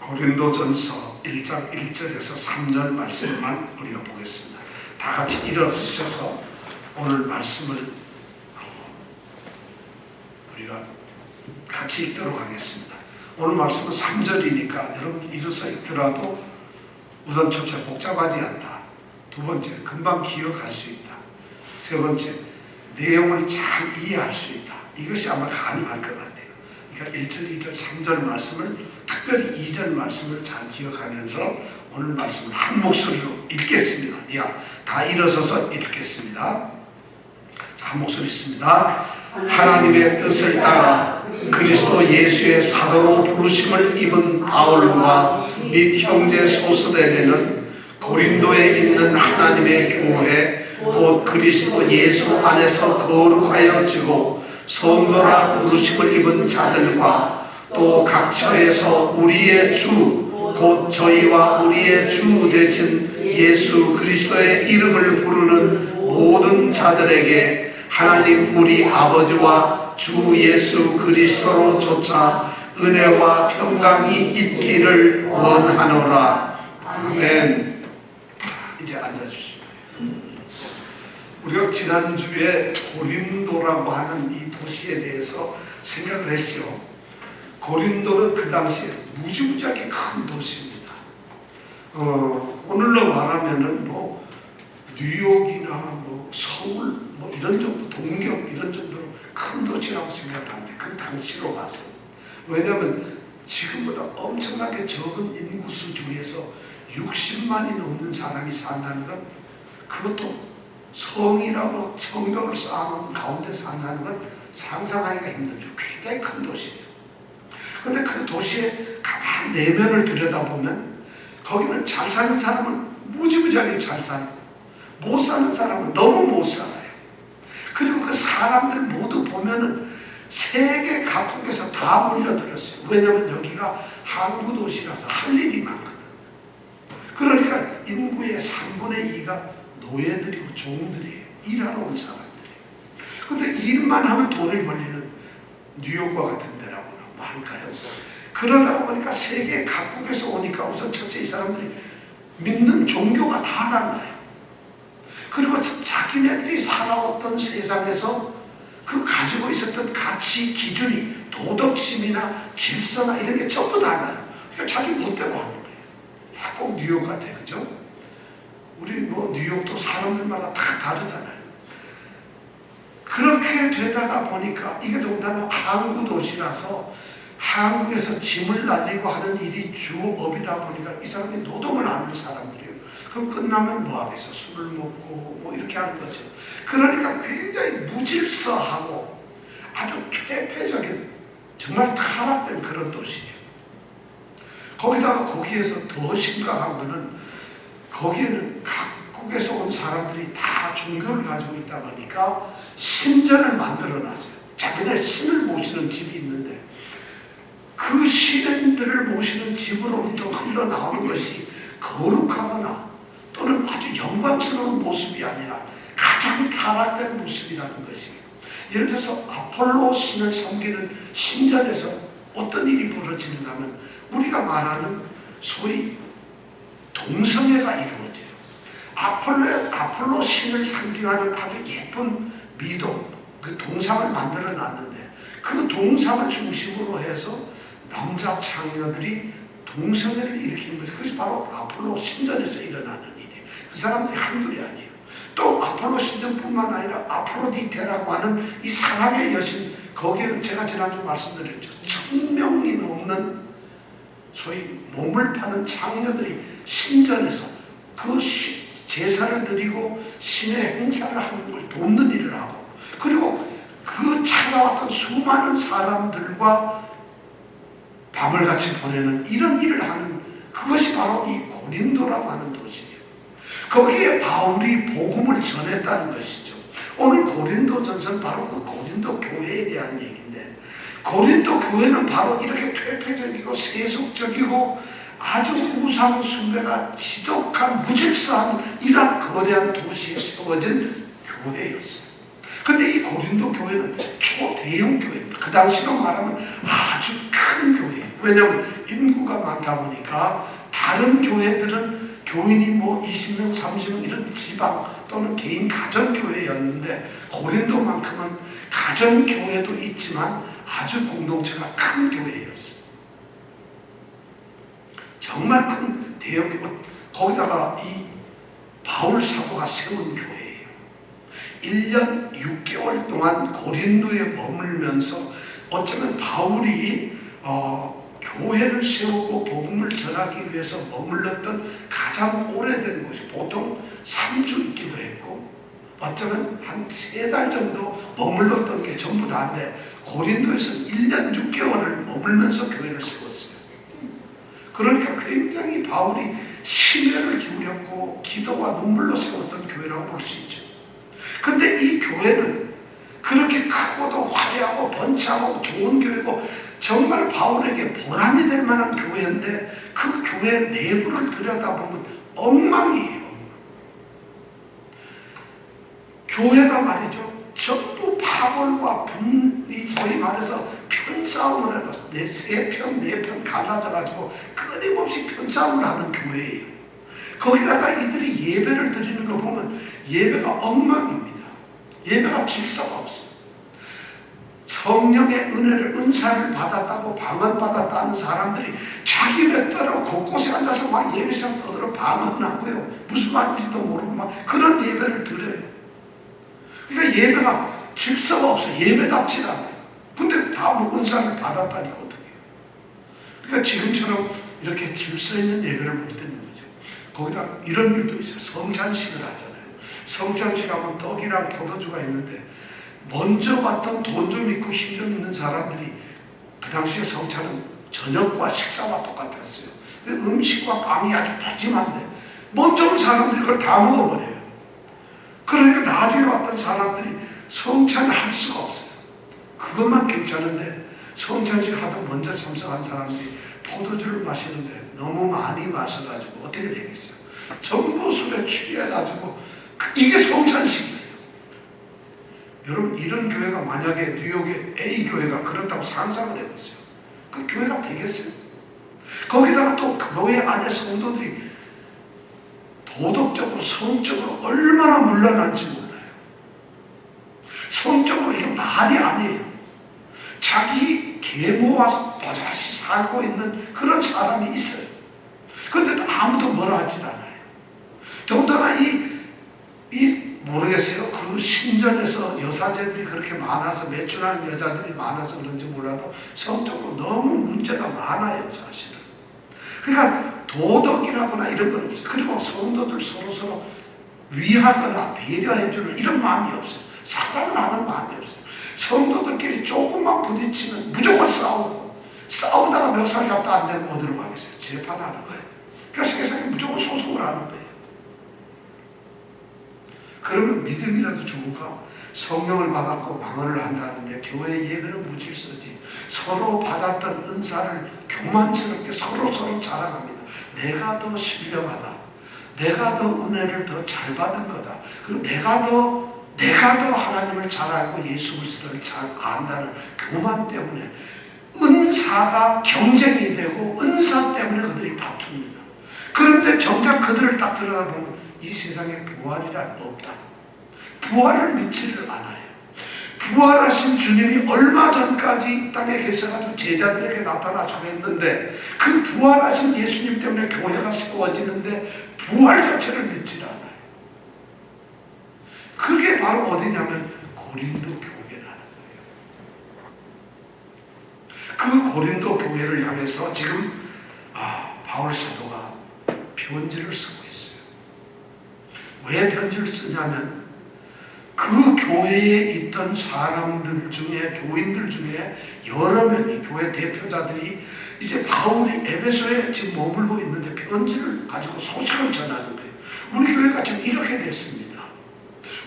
고린도전서 1장 1절에서 3절 말씀만 우리가 보겠습니다. 다 같이 일어서셔서 오늘 말씀을 우리가 같이 읽도록 하겠습니다. 오늘 말씀은 3절이니까 여러분 일어서 읽더라도 우선 첫째 복잡하지 않다. 두 번째 금방 기억할 수 있다. 세 번째 내용을 잘 이해할 수 있다. 이것이 아마 가능할 것 같아요. 그러니까 1절, 2절, 3절 말씀을 특별히 2절 말씀을 잘 기억하면서 오늘 말씀을 한 목소리로 읽겠습니다. 다 일어서서 읽겠습니다. 한 목소리 있습니다. 하나님의 뜻을 따라 그리스도 예수의 사도로 부르심을 입은 바울과 및 형제 소스데레는 고린도에 있는 하나님의 교회 곧 그리스도 예수 안에서 거룩하여지고 성도라 부르심을 입은 자들과 또 각처에서 우리의 주 곧 저희와 우리의 주 되신 예수 그리스도의 이름을 부르는 모든 자들에게 하나님 우리 아버지와 주 예수 그리스도로 조차 은혜와 평강이 있기를 원하노라. 아멘. 이제 앉아주시죠. 우리가 지난주에 고린도라고 하는 이 도시에 대해서 생각을 했죠. 고린도는 그 당시에 무지무지하게 큰 도시입니다. 오늘로 말하면은 뭐 뉴욕이나 뭐 서울 뭐 이런 정도, 동경 이런 정도로 큰 도시라고 생각하는데 그 당시로 봤어요. 왜냐하면 지금보다 엄청나게 적은 인구수 중에서 60만이 넘는 사람이 산다는 건, 그것도 성이라고 성벽을 쌓아놓은 가운데 산다는 건 상상하기가 힘들죠. 굉장히 큰 도시예요. 근데 그 도시의 가만 내면을 들여다보면 거기는 잘 사는 사람은 무지무지하게 잘 살고 못 사는 사람은 너무 못 살아요. 그리고 그 사람들 모두 보면은 세계 각국에서 다 몰려들었어요. 왜냐하면 여기가 항구 도시라서 할 일이 많거든. 그러니까 인구의 3분의 2가 노예들이고 종들이에요. 일하러 온 사람들이에요. 근데 일만 하면 돈을 벌리는 뉴욕과 같은 데라고 뭐 할까요? 그러다 보니까 세계 각국에서 오니까 우선 첫째 이 사람들이 믿는 종교가 다 달라요. 그리고 자기네들이 살아왔던 세상에서 그 가지고 있었던 가치 기준이 도덕심이나 질서나 이런 게 전부 달라요. 그러니까 자기 멋대로 하는 거예요. 꼭 뉴욕 같아, 그죠? 우리 뭐 뉴욕도 사람들마다 다 다르잖아요. 그렇게 되다가 보니까 이게 더군다나 항구 도시라서 한국에서 짐을 날리고 하는 일이 주업이다 보니까 이 사람이 노동을 하는 사람들이에요. 그럼 끝나면 뭐 하겠어? 술을 먹고 뭐 이렇게 하는 거죠. 그러니까 굉장히 무질서하고 아주 퇴폐적인 정말 타락된 그런 도시예요. 거기다가 거기에서 더 심각한 거는 거기에는 각국에서 온 사람들이 다 종교를 가지고 있다 보니까 신전을 만들어놨어요. 자기네 신을 모시는 집이 있는데 그 신들을 모시는 집으로부터 흘러나오는 것이 거룩하거나 또는 아주 영광스러운 모습이 아니라 가장 타락된 모습이라는 것이에요. 예를 들어서 아폴로 신을 섬기는 신전에서 어떤 일이 벌어지는가 하면 우리가 말하는 소위 동성애가 이루어져요. 아폴로 신을 상징하는 아주 예쁜 미동, 그 동상을 만들어 놨는데 그 동상을 중심으로 해서 남자 창녀들이 동성애를 일으키는 거죠. 그것이 바로 아폴로 신전에서 일어나는 일이에요. 그 사람들이 한둘이 아니에요. 또 아폴로 신전뿐만 아니라 아프로디테라고 하는 이 사랑의 여신, 거기에는 제가 지난주 말씀드렸죠. 1000명이 넘는 소위 몸을 파는 창녀들이 신전에서 그 제사를 드리고 신의 행사를 하는 걸 돕는 일을 하고, 그리고 그 찾아왔던 수많은 사람들과 밤을 같이 보내는 이런 일을 하는, 그것이 바로 이 고린도라고 하는 도시예요. 거기에 바울이 복음을 전했다는 것이죠. 오늘 고린도전서는 바로 그 고린도 교회에 대한 얘기인데, 고린도 교회는 바로 이렇게 퇴폐적이고 세속적이고 아주 우상 숭배가 지독한 무질서한 이런 거대한 도시에 세워진 교회였어요. 근데 이 고린도 교회는 초대형 교회입니다. 그 당시로 말하면 아주 큰 교회예요. 왜냐하면 인구가 많다 보니까 다른 교회들은 교인이 뭐 20명, 30명 이런 지방 또는 개인 가정교회였는데 고린도만큼은 가정교회도 있지만 아주 공동체가 큰 교회였어요. 정말 큰 대형 교회. 거기다가 이 바울 사도가 세운 교회예요. 1년 6개월 동안 고린도에 머물면서 어쩌면 바울이 교회를 세우고 복음을 전하기 위해서 머물렀던 가장 오래된 곳이 보통 3주 있기도 했고 어쩌면 한 3달 정도 머물렀던 게 전부 다인데 고린도에서 1년 6개월을 머물면서 교회를 세웠어요. 그러니까 굉장히 바울이 심혈을 기울였고 기도와 눈물로 세웠던 교회라고 볼 수 있죠. 근데 이 교회는 그렇게 크고도 화려하고 번창하고 좋은 교회고 정말 바울에게 보람이 될 만한 교회인데 그 교회 내부를 들여다보면 엉망이에요. 교회가 말이죠. 전부 파벌과 소위 말해서 편싸움을 해서 세 편, 네 편 갈라져가지고 끊임없이 편싸움을 하는 교회예요. 거기다가 이들이 예배를 드리는 거 보면 예배가 엉망입니다. 예배가 질서가 없어요. 성령의 은혜를 은사를 받았다고 방언받았다는 사람들이 자기 맷대로 곳곳에 앉아서 막 예배상 떠들어 방언하고요. 무슨 말인지도 모르고 막 그런 예배를 드려요. 그러니까 예배가 질서가 없어요. 예배답지 않아요. 근데 다 뭐 은사를 받았다니까 어떡해요. 그러니까 지금처럼 이렇게 질서 있는 예배를 못 드는 거죠. 거기다 이런 일도 있어요. 성찬식을 하잖아요. 성찬식 하면 떡이랑 포도주가 있는데 먼저 봤던 돈 좀 있고 힘 좀 있는 사람들이 그 당시에 성찬은 저녁과 식사와 똑같았어요. 음식과 빵이 아주 푸짐한데 먼저 온 사람들이 그걸 다 먹어버려요. 그러니까 나중에 왔던 사람들이 성찬을 할 수가 없어요. 그것만 괜찮은데 성찬식 하다 먼저 참석한 사람들이 포도주를 마시는데 너무 많이 마셔가지고 어떻게 되겠어요? 전부 술에 취해가지고 이게 성찬식이에요. 여러분 이런 교회가 만약에 뉴욕의 A 교회가 그렇다고 상상을 해보세요. 그 교회가 되겠어요? 거기다가 또 교회 안에 성도들이 도덕적으로 성적으로 얼마나 물러난지 몰라요. 성적으로 이게 말이 아니에요. 자기 계모와 버젓이 살고 있는 그런 사람이 있어요. 그런데 아무도 뭐라 하질 않아요. 더군다나 모르겠어요. 그 신전에서 여사제들이 그렇게 많아서 매춘하는 여자들이 많아서 그런지 몰라도 성적으로 너무 문제가 많아요, 사실은. 그러니까 도덕이라거나 이런 건 없어요. 그리고 성도들 서로 위하거나 배려해주는 이런 마음이 없어요. 사랑을 하는 마음이 없어요. 성도들끼리 조금만 부딪히면 무조건 싸우고 싸우다가 멱살 잡다 안 되면 어디로 가겠어요? 재판하는 거예요. 그러니까 세상에 무조건 소송을 하는 거예요. 그러면 믿음이라도 좋을까? 성령을 받았고 방언을 한다는데 교회 예배는 무질서지. 서로 받았던 은사를 교만스럽게 서로 자랑합니다. 내가 더 신령하다. 내가 더 은혜를 더 잘 받은 거다. 그리고 내가 더 하나님을 잘 알고 예수 그리스도를 잘 안다는 교만 때문에 은사가 경쟁이 되고 은사 때문에 그들이 다툽니다. 그런데 정작 그들을 딱 들여다보면 이 세상에 부활이란 없다. 부활을 믿지를 않아요. 부활하신 주님이 얼마 전까지 이 땅에 계셔가지고 제자들에게 나타나시고 했는데 그 부활하신 예수님 때문에 교회가 세워지는데 부활 자체를 믿지 않아요. 그게 바로 어디냐면 고린도 교회라는 거예요. 그 고린도 교회를 향해서 지금 바울 사도가 편지를 쓰고 있어요. 왜 편지를 쓰냐면 그 교회에 있던 사람들 중에 교인들 중에 여러 명이 교회 대표자들이 이제 바울이 에베소에 지금 머물고 있는데 편지를 가지고 소식을 전하는 거예요. 우리 교회가 지금 이렇게 됐습니다.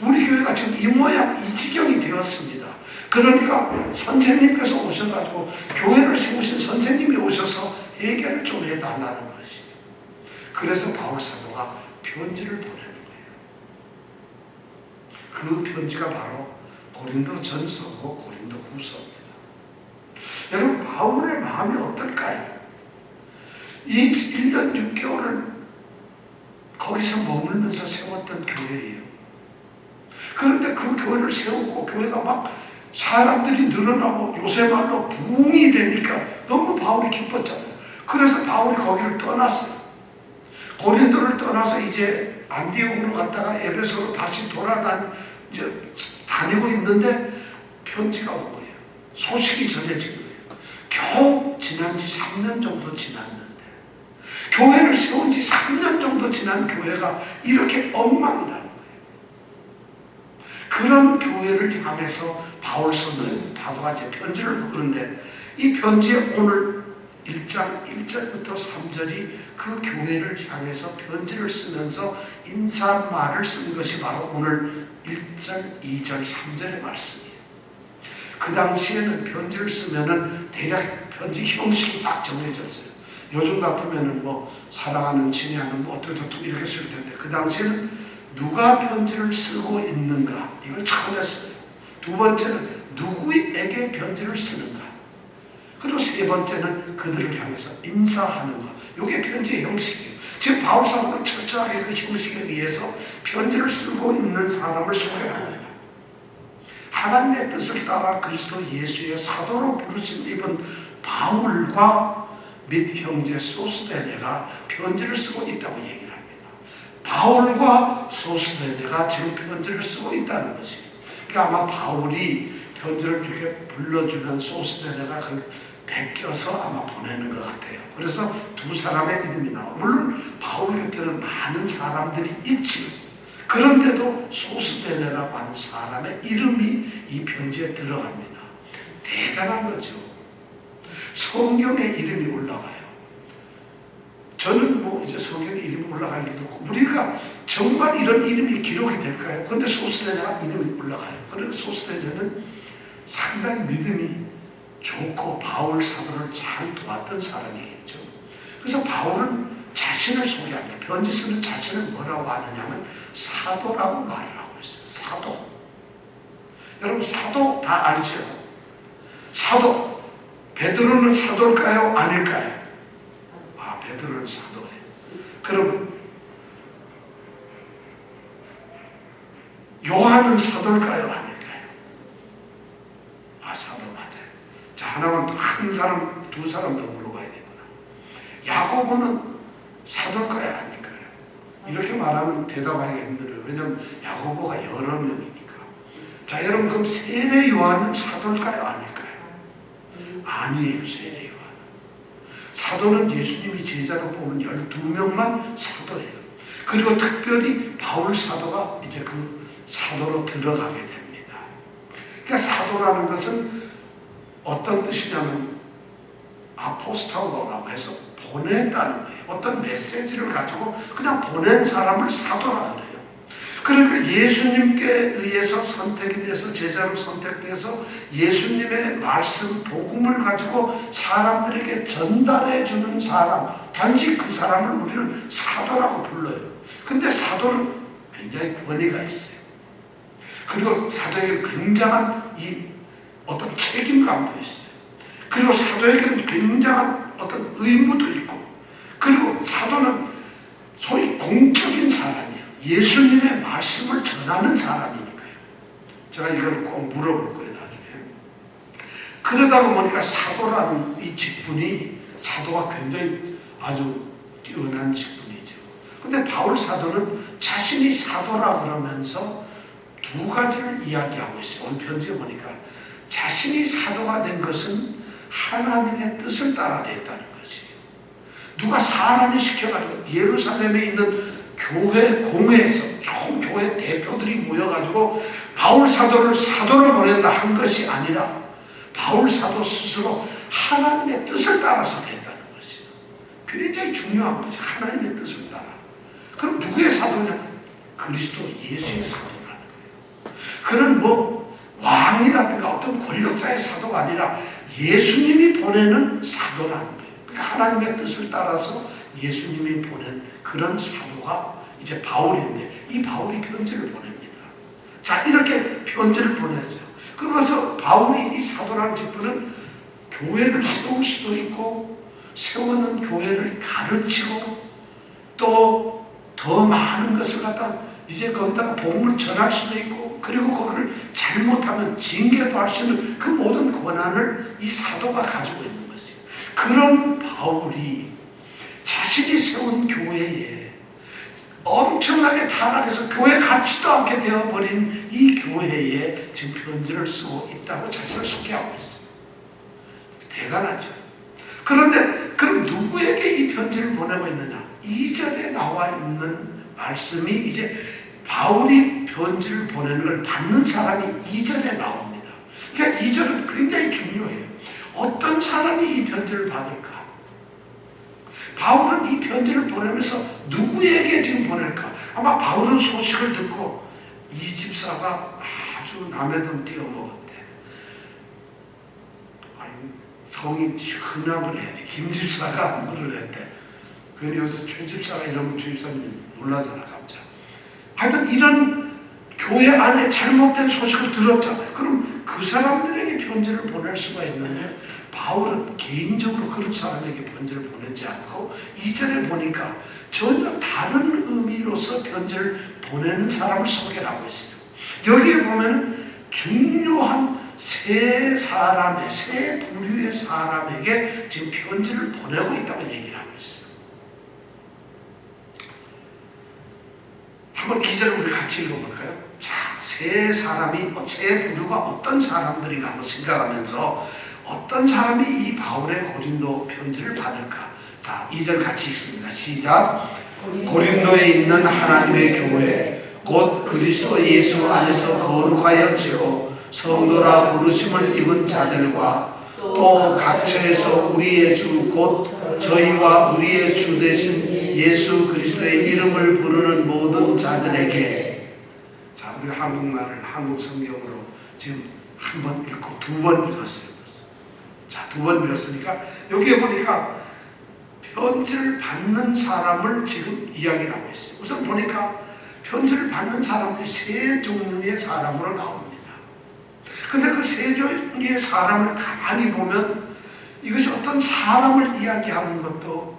우리 교회가 지금 이 모양 이 지경이 되었습니다. 그러니까 선생님께서 오셔가지고 교회를 세우신 선생님이 오셔서 해결을 좀 해달라는 것이에요. 그래서 바울 사도가 편지를 보내는 거예요. 그 편지가 바로 고린도 전서고 고린도 후서입니다. 여러분, 바울의 마음이 어떨까요? 이 1년 6개월을 거기서 머물면서 세웠던 교회예요. 그런데 그 교회를 세우고 교회가 막 사람들이 늘어나고 요새 말로 부흥이 되니까 너무 바울이 기뻤잖아요. 그래서 바울이 거기를 떠났어요. 고린도를 떠나서 이제 안디옥으로 갔다가 에베소로 다시 다니고 있는데 편지가 온 거예요. 소식이 전해진 거예요. 겨우 지난 지 3년 정도 지났는데, 교회를 세운 지 3년 정도 지난 교회가 이렇게 엉망이라는 거예요. 그런 교회를 향해서 바울서는 바도가제 편지를 부르는데, 이 편지에 오늘 1장 1절부터 3절이 그 교회를 향해서 편지를 쓰면서 인사말을 쓴 것이 바로 오늘 1절, 2절, 3절의 말씀이에요. 그 당시에는 편지를 쓰면은 대략 편지 형식이 딱 정해졌어요. 요즘 같으면은 뭐 사랑하는 친애하는 뭐 어떻게 이렇게 쓸 텐데, 그 당시에는 누가 편지를 쓰고 있는가, 이걸 처음 했어요. 두 번째는 누구에게 편지를 쓰는가, 그리고 세 번째는 그들을 향해서 인사하는 것. 이게 편지의 형식이에요. 지금 바울 사도는 철저하게 그 형식에 의해서 편지를 쓰고 있는 사람을 소개합니다. 하나님의 뜻을 따라 그리스도 예수의 사도로 부르심 입은 바울과 및 형제 소스데네가 편지를 쓰고 있다고 얘기를 합니다. 바울과 소스데네가 지금 편지를 쓰고 있다는 것이에요. 그러니까 아마 바울이 편지를 이렇게 불러주면 소스데네가 그걸 베껴서 아마 보내는 것 같아요. 그래서 두 사람의 이름이 나와요. 물론 바울 곁에는 많은 사람들이 있지만, 그런데도 소스데네라고 하는 사람의 이름이 이 편지에 들어갑니다. 대단한 거죠. 성경에 이름이 올라가요. 저는 뭐 이제 성경에 이름이 올라갈 일도 없고, 우리가 정말 이런 이름이 기록이 될까요? 근데 소스데네가 이름이 올라가요. 그리고 소스데네는 상당히 믿음이 좋고 바울 사도를 잘 도왔던 사람이겠죠. 그래서 바울은 자신을 소개합니다. 편지 쓰는 자신을 뭐라고 하느냐면 사도라고 말을 하고 있어요. 사도. 여러분, 사도 다 알죠? 사도. 베드로는 사도일까요? 아닐까요? 베드로는 사도예요. 그러면 요한은 사도일까요? 아닐까요? 사도 맞아요. 자, 하나만 한 사람, 두 사람 더 물어봐야 되구나. 야고보는 사도일까요? 아닐까요? 이렇게 말하면 대답하기 힘들어요. 왜냐하면 야고보가 여러 명이니까. 자, 여러분, 그럼 세례 요한은 사도일까요? 아닐까요? 아니에요. 세례 요한. 사도는 예수님이 제자로 뽑은 12명만 사도예요. 그리고 특별히 바울 사도가 이제 그 사도로 들어가게 됩니다. 그러니까 사도라는 것은 어떤 뜻이냐면 아포스톨로라고 해서 보냈다는 거예요. 어떤 메시지를 가지고 그냥 보낸 사람을 사도라 그래요. 그러니까 예수님께 의해서 선택이 돼서 제자로 선택돼서 예수님의 말씀, 복음을 가지고 사람들에게 전달해 주는 사람, 단지 그 사람을 우리는 사도라고 불러요. 근데 사도는 굉장히 권위가 있어요. 그리고 사도에게 굉장한 어떤 책임감도 있어요. 그리고 사도에게는 굉장한 어떤 의무도 있고, 그리고 사도는 소위 공적인 사람이에요. 예수님의 말씀을 전하는 사람이니까요. 제가 이걸 꼭 물어볼 거예요, 나중에. 그러다 보니까 사도라는 이 직분이, 사도가 굉장히 아주 뛰어난 직분이죠. 근데 바울 사도는 자신이 사도라 그러면서 두 가지를 이야기하고 있어요. 오늘 편지에 보니까 자신이 사도가 된 것은 하나님의 뜻을 따라 됐다는 것이에요. 누가 사람이 시켜가지고 예루살렘에 있는 교회 공회에서 총 교회 대표들이 모여가지고 바울 사도를 사도로 보낸다 한 것이 아니라 바울 사도 스스로 하나님의 뜻을 따라서 됐다는 것이에요. 굉장히 중요한 거죠. 하나님의 뜻을 따라. 그럼 누구의 사도냐? 그리스도 예수의 사도라는 거예요. 그는 뭐 왕이라든가 어떤 권력자의 사도가 아니라 예수님이 보내는 사도라는 거예요. 그러니까 하나님의 뜻을 따라서 예수님이 보낸 그런 사도가 이제 바울인데, 이 바울이 편지를 보냅니다. 자, 이렇게 편지를 보냈어요. 그러면서 바울이 이 사도라는 직분은 교회를 세울 수도 있고, 세우는 교회를 가르치고, 또 더 많은 것을 갖다 이제 거기다가 복음을 전할 수도 있고, 그리고 그거를 잘못하면 징계도 할 수 있는 그 모든 권한을 이 사도가 가지고 있는 것이에요. 그런 바울이 자신이 세운 교회에 엄청나게 타락해서 교회 같지도 않게 되어버린 이 교회에 지금 편지를 쓰고 있다고 자신을 소개하고 있어요. 대단하죠. 그런데 그럼 누구에게 이 편지를 보내고 있느냐? 2절에 나와 있는 말씀이 이제 바울이 편지를 보내는 걸 받는 사람이 2절에 나옵니다. 그러니까 2절은 굉장히 중요해요. 어떤 사람이 이 편지를 받을까? 바울은 이 편지를 보내면서 누구에게 지금 보낼까? 아마 바울은 소식을 듣고 이 집사가 아주 남의 돈 띄어먹었대. 아니, 성이 흔함을 해야지. 김 집사가 뭐를 했대. 괜히 여기서 최 집사가 이러면 최 집사님이 놀라잖아, 깜짝. 하여튼 이런 교회 안에 잘못된 소식을 들었잖아요. 그럼 그 사람들에게 편지를 보낼 수가 있는데 바울은 개인적으로 그런 사람에게 편지를 보내지 않고 2절에 보니까 전혀 다른 의미로서 편지를 보내는 사람을 소개하고 있어요. 여기에 보면 중요한 세 사람의, 세 부류의 사람에게 지금 편지를 보내고 있다고 얘기를 하고 있어요. 한번 2절을 우리 같이 읽어볼까요? 자, 세 사람이, 세 부류가 어떤 사람들인가 한번 생각하면서 어떤 사람이 이 바울의 고린도 편지를 받을까? 자, 2절 같이 읽습니다. 시작. 고린도에 있는 하나님의 교회, 곧 그리스도 예수 안에서 거룩하여 지고 성도라 부르심을 입은 자들과 또 각처에서 우리의 주 곧 저희와 우리의 주 되신 예수 그리스도의 이름을 부르는 모든 자들에게. 자, 우리 한국말을 한국 성경으로 지금 한 번 읽고 두 번 읽었어요. 자, 두 번 읽었으니까 여기에 보니까 편지를 받는 사람을 지금 이야기를 하고 있어요. 우선 보니까 편지를 받는 사람들이 세 종류의 사람으로 나옵니다. 근데 그 세 종류의 사람을 가만히 보면 이것이 어떤 사람을 이야기하는 것도,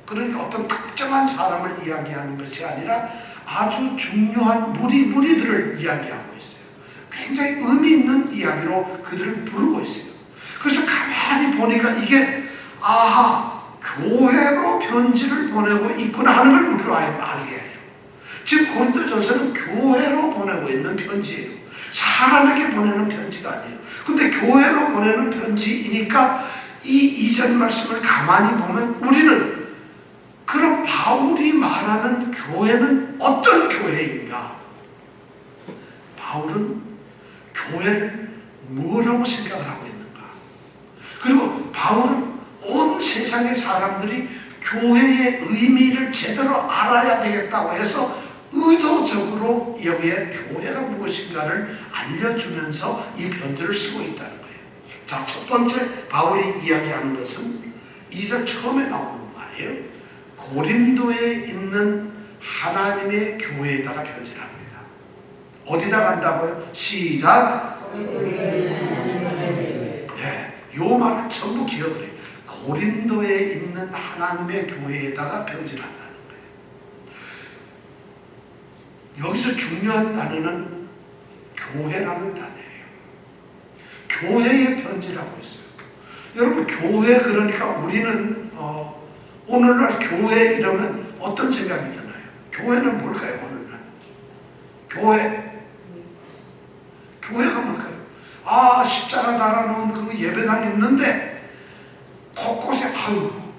그러니까 어떤 특정한 사람을 이야기하는 것이 아니라 아주 중요한 무리들을 이야기하고 있어요. 굉장히 의미 있는 이야기로 그들을 부르고 있어요. 그래서 가만히 보니까 이게 아하, 교회로 편지를 보내고 있구나 하는 걸 우리로 알게 해요. 지금 고린도전서는 교회로 보내고 있는 편지예요. 사람에게 보내는 편지가 아니에요. 근데 교회로 보내는 편지이니까 이 2절 말씀을 가만히 보면 우리는 그럼 바울이 말하는 교회는 어떤 교회인가? 바울은 교회를 뭐라고 생각을 하고 있는가? 그리고 바울은 온 세상의 사람들이 교회의 의미를 제대로 알아야 되겠다고 해서 의도적으로 여기에 교회가 무엇인가를 알려주면서 이 편지를 쓰고 있다는 거예요. 자, 첫 번째 바울이 이야기하는 것은 2절 처음에 나오는 말이에요. 고린도에 있는 하나님의 교회에다가 편지를 합니다. 어디다 간다고요? 시작. 네, 요 말을 전부 기억을 해요. 고린도에 있는 하나님의 교회에다가 편지를 한다는 거예요. 여기서 중요한 단어는 교회라는 단어예요. 교회의 편지라고 있어요. 여러분, 교회 그러니까 우리는 오늘날 교회 이러면 어떤 생각이 드나요? 교회는 뭘까요? 오늘날 교회가 뭘까요? 아, 십자가 달아놓은 그 예배당 있는데 곳곳에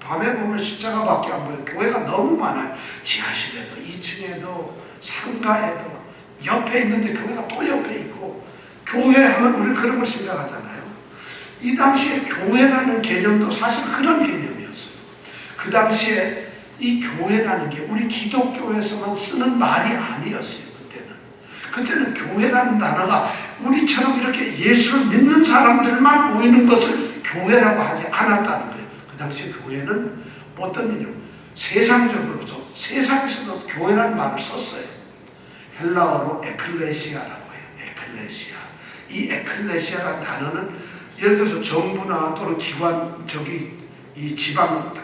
밤에 보면 십자가밖에 안 보여요. 교회가 너무 많아요. 지하실에도 2층에도 상가에도 옆에 있는데 교회가 또 옆에 있고, 교회 하면 우리는 그런 걸 생각하잖아요. 이 당시에 교회라는 개념도 사실 그런 개념이었어요. 그 당시에 이 교회라는 게 우리 기독교에서만 쓰는 말이 아니었어요. 그때는 교회라는 단어가 우리처럼 이렇게 예수를 믿는 사람들만 모이는 것을 교회라고 하지 않았다는 거예요. 그 당시에 교회는 어떤 일이요? 세상적으로 좀 세상에서도 교회라는 말을 썼어요. 헬라어로 에클레시아라고 해요. 에클레시아. 이 에클레시아라는 단어는 예를 들어서 정부나 또는 기관, 이 지방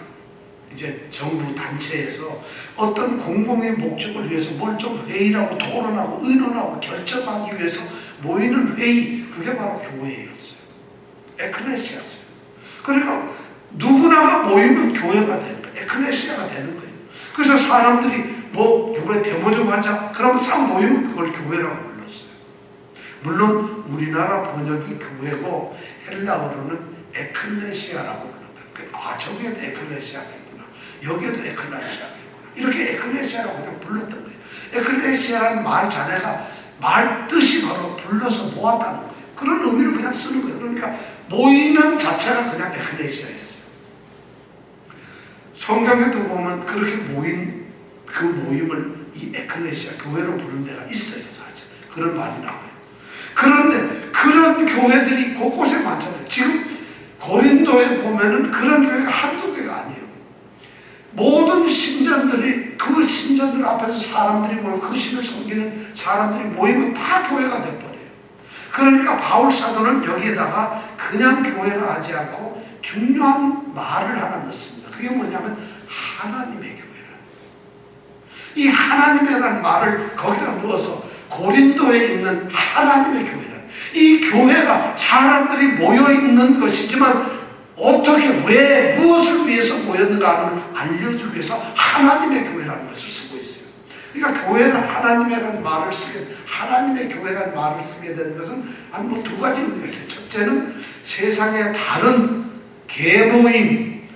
이제 정부 단체에서 어떤 공공의 목적을 위해서 뭘 좀 회의라고 토론하고 의논하고 결정하기 위해서 모이는 회의, 그게 바로 교회였어요. 에클레시아였어요. 그러니까 누구나가 모이면 교회가 되는 거예요. 에클레시아가 되는 거예요. 그래서 사람들이 뭐 이번에 데모 좀 하자 그러면 싹 모이면 그걸 교회라고 불렀어요. 물론 우리나라 번역이 교회고 헬라어로는 에클레시아라고 불렀다는 거예요. 아, 저기에도 에클레시아가 있구나, 여기에도 에클레시아가 있구나, 이렇게 에클레시아라고 그냥 불렀던 거예요. 에클레시아라는 말 자체가 말 뜻이 바로 불러서 모았다는 거예요. 그런 의미로 그냥 쓰는 거예요. 그러니까 모이는 자체가 그냥 에클레시아였어요. 성경에도 보면 그렇게 모인 그 모임을 이 에클레시아, 교회로 부른 데가 있어요. 사실 그런 말이 나와요. 그런데 그런 교회들이 곳곳에 많잖아요. 지금 고린도에 보면은 그런 교회가 한두 개가 아니에요. 모든 신전들이, 그 신전들 앞에서 사람들이 모여 그 신을 섬기는 사람들이 모이면 다 교회가 돼버려요. 그러니까 바울 사도는 여기에다가 그냥 교회를 하지 않고 중요한 말을 하나 넣습니다. 그게 뭐냐면 하나님의 교회라. 이 하나님이라는 말을 거기다 넣어서 고린도에 있는 하나님의 교회라. 이 교회가 사람들이 모여 있는 것이지만 어떻게, 왜, 무엇을 위해서 모였는가 하는 걸 알려주기 위해서 하나님의 교회라는 것을 쓰고 있어요. 그러니까 교회는 하나님이라는 말을 하나님의 교회라는 말을 쓰게 되는 것은 한 뭐 두 가지 의미가 있어요. 첫째는 세상의 다른 계모임,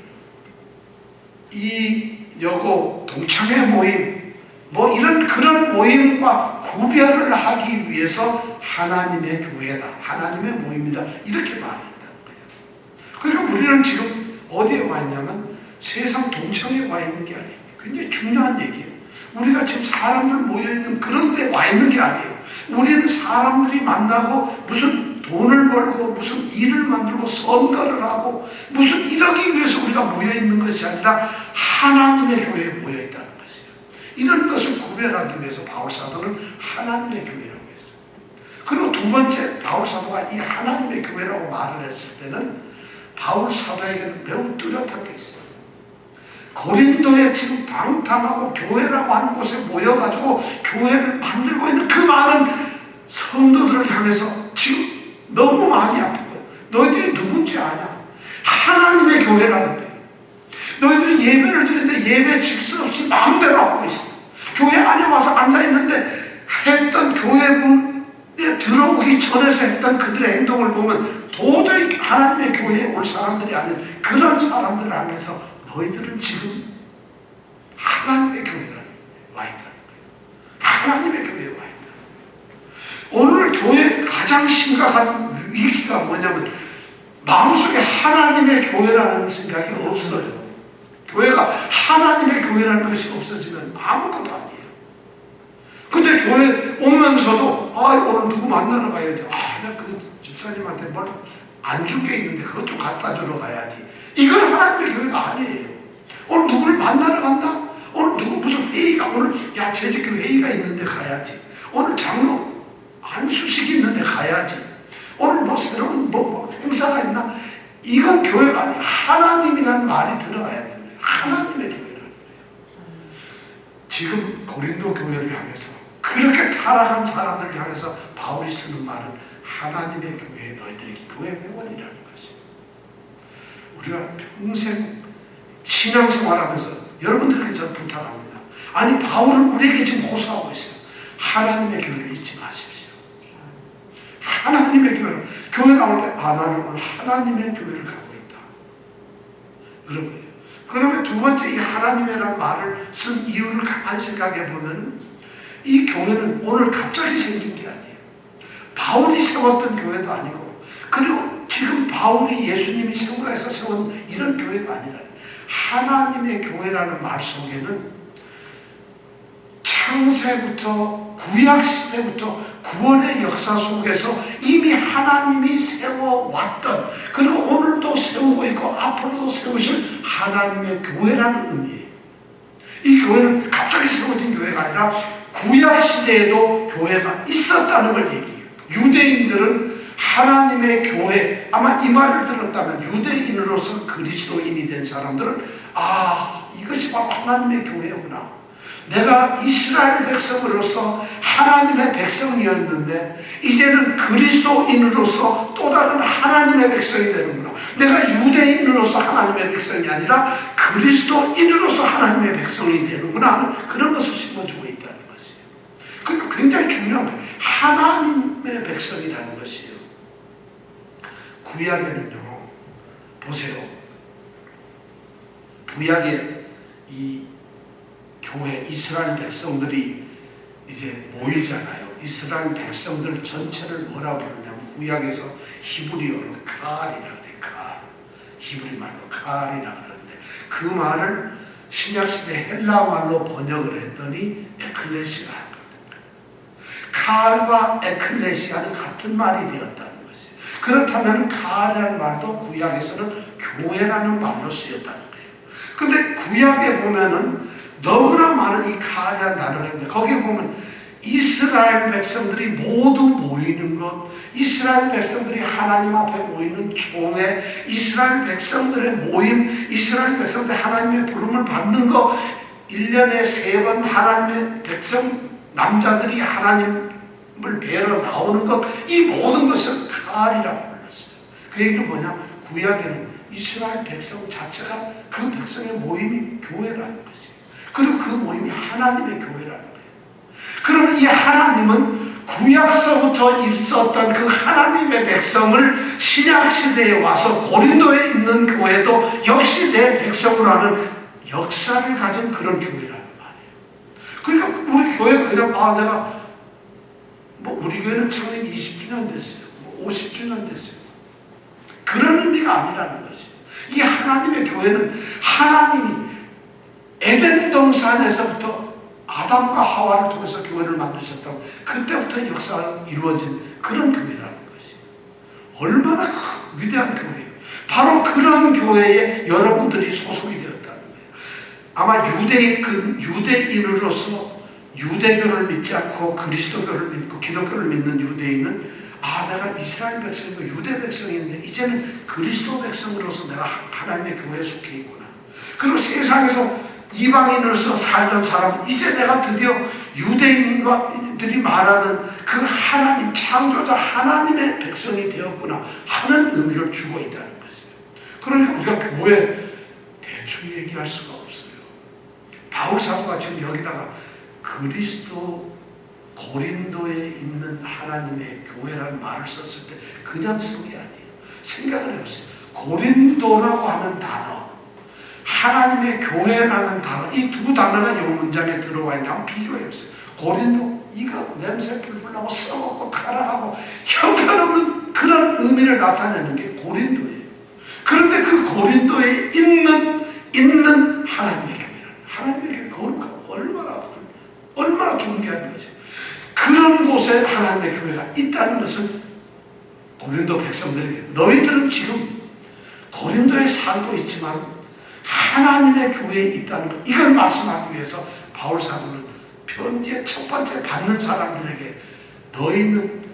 여고 동창회 모임, 뭐 이런 그런 모임과 구별을 하기 위해서 하나님의 교회다, 하나님의 모임이다, 이렇게 말했다는 거예요. 그러니까 우리는 지금 어디에 와 있냐면 세상 동창회에 와 있는 게 아니에요. 굉장히 중요한 얘기예요. 우리가 지금 사람들 모여있는 그런 데 와 있는 게 아니에요. 우리는 사람들이 만나고 무슨 돈을 벌고 무슨 일을 만들고 선거를 하고 무슨 이러기 위해서 우리가 모여있는 것이 아니라 하나님의 교회에 모여있다는 것이에요. 이런 것을 구별하기 위해서 바울사도는 하나님의 교회라고 했어요. 그리고 두 번째, 바울사도가 이 하나님의 교회라고 말을 했을 때는 바울사도에게는 매우 뚜렷한 게 있어요. 고린도에 지금 방탕하고 교회라고 하는 곳에 모여가지고 교회를 만들고 있는 그 많은 성도들을 향해서 지금 너무 많이 아픈 거예요. 너희들이 누군지 아냐? 하나님의 교회라는 거예요. 너희들이 예배를 드리는데 예배 질서 없이 마음대로 하고 있어. 교회 안에 와서 앉아있는데 했던 교회 문에 들어오기 전에서 했던 그들의 행동을 보면 도저히 하나님의 교회에 올 사람들이 아닌 그런 사람들을 향해서 너희들은 지금 하나님의 교회에 와 있다는 거예요. 하나님의 교회에 와 있다. 오늘 교회의 가장 심각한 위기가 뭐냐면 마음속에 하나님의 교회라는 생각이 없어요. 교회가 하나님의 교회라는 것이 없어지면 아무것도 아니에요. 근데 교회 오면서도 오늘 누구 만나러 가야지. 내가 그 집사님한테 뭘 안 준 게 있는데 그것 좀 갖다 주러 가야지. 이건 하나님의 교회가 아니에요. 오늘 누구를 만나러 간다? 오늘 누구 무슨 회의가, 오늘 재직교 회의가 있는데 가야지. 오늘 장로 안수식이 있는데 가야지. 오늘 뭐 새로운 뭐 행사가 있나? 이건 교회가 아니에요. 하나님이라는 말이 들어가야 됩니다. 하나님의 교회라는 거예요. 지금 고린도 교회를 향해서, 그렇게 타락한 사람들을 향해서 바울이 쓰는 말은 하나님의 교회에 너희들이 교회 회원이라는 것이에요. 우리가 평생 신앙생활하면서 여러분들에게 저는 부탁합니다. 아니, 바울은 우리에게 지금 호소하고 있어요. 하나님의 교회를 잊지 마십시오. 하나님의 교회를, 교회 나올 때 나는 오늘 하나님의 교회를 가고 있다, 그런 거예요. 그 다음에 두 번째, 이 하나님이라는 말을 쓴 이유를 가만히 생각해 보면 이 교회는 오늘 갑자기 생긴 게 아니에요. 바울이 세웠던 교회도 아니고, 그리고 지금 바울이 예수님이 세우라 해서 세운 이런 교회가 아니라 하나님의 교회라는 말 속에는 창세부터 구약시대부터 구원의 역사 속에서 이미 하나님이 세워왔던, 그리고 오늘도 세우고 있고 앞으로도 세우실 하나님의 교회라는 의미예요. 이 교회는 갑자기 세워진 교회가 아니라 구약시대에도 교회가 있었다는 걸 얘기해요. 유대인들은 하나님의 교회, 아마 이 말을 들었다면 유대인으로서 그리스도인이 된 사람들은 이것이 바로 하나님의 교회구나. 내가 이스라엘 백성으로서 하나님의 백성이었는데 이제는 그리스도인으로서 또 다른 하나님의 백성이 되는구나. 내가 유대인으로서 하나님의 백성이 아니라 그리스도인으로서 하나님의 백성이 되는구나 하는 그런 것을 심어주고 있다는 것이에요. 그러니까 굉장히 중요한 거예요. 하나님의 백성이라는 것이에요. 구약에는요, 보세요. 구약에 이 교회 이스라엘 백성들이 이제 모이잖아요. 이스라엘 백성들 전체를 뭐라 부르냐면 구약에서 히브리어로 칼이라 그래요. 칼. 히브리 말로 칼이라 그러는데 그 말을 신약시대 헬라말로 번역을 했더니 에클레시아. 칼과 에클레시아는 같은 말이 되었다는 것이에요. 그렇다면 칼이라는 말도 구약에서는 교회라는 말로 쓰였다는 거예요. 근데 구약에 보면은 너무나 많은 이 칼이라는 단어가 있는데 거기에 보면 이스라엘 백성들이 모두 모이는 것, 이스라엘 백성들이 하나님 앞에 모이는 총회, 이스라엘 백성들의 모임, 이스라엘 백성들이 하나님의 부름을 받는 것, 1년에 3번 하나님의 백성 남자들이 하나님을 뵈러 나오는 것, 이 모든 것을 칼이라고 불렀어요. 그 얘기는 뭐냐? 구약에는 이스라엘 백성 자체가 그 백성의 모임이 교회라는 것이에요. 그리고 그 모임이 하나님의 교회라는 거예요. 그러면 이 하나님은 구약서부터 있었던 그 하나님의 백성을 신약시대에 와서 고린도에 있는 교회도 역시 내 백성으로 하는 역사를 가진 그런 교회라는 말이에요. 그러니까 우리 교회가 그냥 내가 우리 교회는 창립 20주년 됐어요. 50주년 됐어요. 그런 의미가 아니라는 것이에요. 이 하나님의 교회는 하나님이 에덴 동산에서부터 아담과 하와를 통해서 교회를 만드셨다고 그때부터 역사가 이루어진 그런 교회라는 것이에요. 얼마나 위대한 교회예요. 바로 그런 교회에 여러분들이 소속이 되었다는 거예요. 아마 유대인으로서 유대교를 믿지 않고 그리스도교를 믿고 기독교를 믿는 유대인은 내가 이스라엘 백성이고 유대 백성인데 이제는 그리스도 백성으로서 내가 하나님의 교회에 속해 있구나. 그리고 세상에서 이방인으로서 살던 사람은 이제 내가 드디어 유대인들이 말하는 그 하나님 창조자 하나님의 백성이 되었구나 하는 의미를 주고 있다는 것이에요. 그러니까 우리가 교회 대충 얘기할 수가 없어요. 바울 사도가 지금 여기다가 그리스도 고린도에 있는 하나님의 교회라는 말을 썼을 때 그냥 쓴 게 아니에요. 생각을 해보세요. 고린도라고 하는 단어, 하나님의 교회라는 단어, 이 두 단어가 이 문장에 들어와 있는데 한번 비교해보세요. 고린도, 이거 냄새 풀풀 나고 썩었고 타락하고 형편없는 그런 의미를 나타내는 게 고린도예요. 그런데 그 고린도에 있는 하나님의 교회는 하나님의 교회가 얼마나 존귀한 것이에요. 그런 곳에 하나님의 교회가 있다는 것은 고린도 백성들에게 너희들은 지금 고린도에 살고 있지만 하나님의 교회에 있다는 것, 이걸 말씀하기 위해서 바울 사도는 편지의 첫 번째 받는 사람들에게 너희는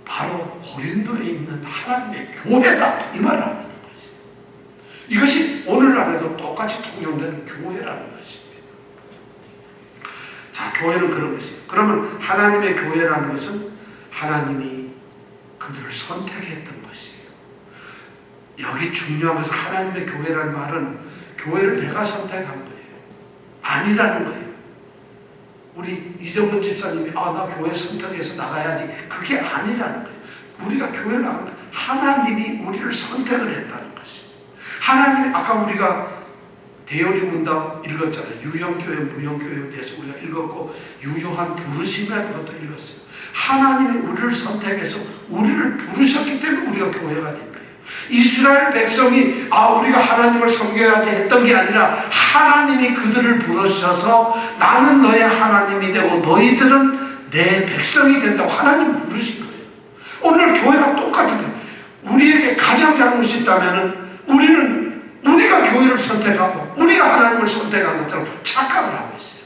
바로 고린도에 있는 하나님의 교회다 이 말을 하는 것이에요. 이것이 오늘날에도 똑같이 통용되는 교회라는 것입니다. 자, 교회는 그런 것이에요. 그러면 하나님의 교회라는 것은 하나님이 그들을 선택했던 것이에요. 여기 중요한 것은 하나님의 교회라는 말은 교회를 내가 선택한 거예요. 아니라는 거예요. 우리 이정근 집사님이 나 교회 선택해서 나가야지, 그게 아니라는 거예요. 우리가 교회를 나가면 하나님이 우리를 선택을 했다는 것이에요. 하나님이, 아까 우리가 대열이 문답 읽었잖아요. 유형교회, 무형교회에 대해서 우리가 읽었고 유효한 부르심이라는 것도 읽었어요. 하나님이 우리를 선택해서 우리를 부르셨기 때문에 우리가 교회가 된 거예요. 이스라엘 백성이 우리가 하나님을 섬겨야지 했던 게 아니라 하나님이 그들을 부르셔서 나는 너의 하나님이 되고 너희들은 내 백성이 된다고 하나님이 부르신 거예요. 오늘 교회가 똑같은 거예요. 우리에게 가장 잘못이 있다면 우리가 교회를 선택하고 우리가 하나님을 선택한 것처럼 착각을 하고 있어요.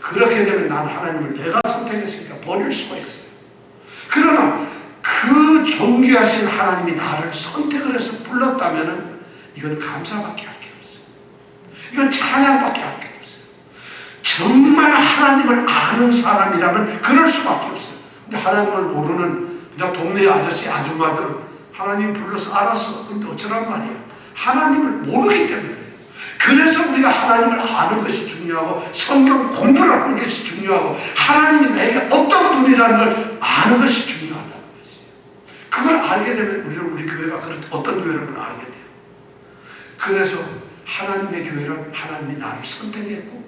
그렇게 되면 난 하나님을 내가 선택했으니까 버릴 수가 있어요. 그러나 그 존귀하신 하나님이 나를 선택을 해서 불렀다면 이건 감사밖에 할 게 없어요. 이건 찬양밖에 할 게 없어요. 정말 하나님을 아는 사람이라면 그럴 수밖에 없어요. 근데 하나님을 모르는 그냥 동네 아저씨 아줌마들 하나님 불러서 알았어. 근데 어쩌란 말이야. 하나님을 모르기 때문에 그래요. 그래서 우리가 하나님을 아는 것이 중요하고 성경 공부를 하는 것이 중요하고 하나님이 나에게 어떤 분이라는 걸 아는 것이 중요하다는 것이에요. 그걸 알게 되면 우리는 우리 교회가 어떤 교회라는 걸 알게 돼요. 그래서 하나님의 교회는 하나님이 나를 선택했고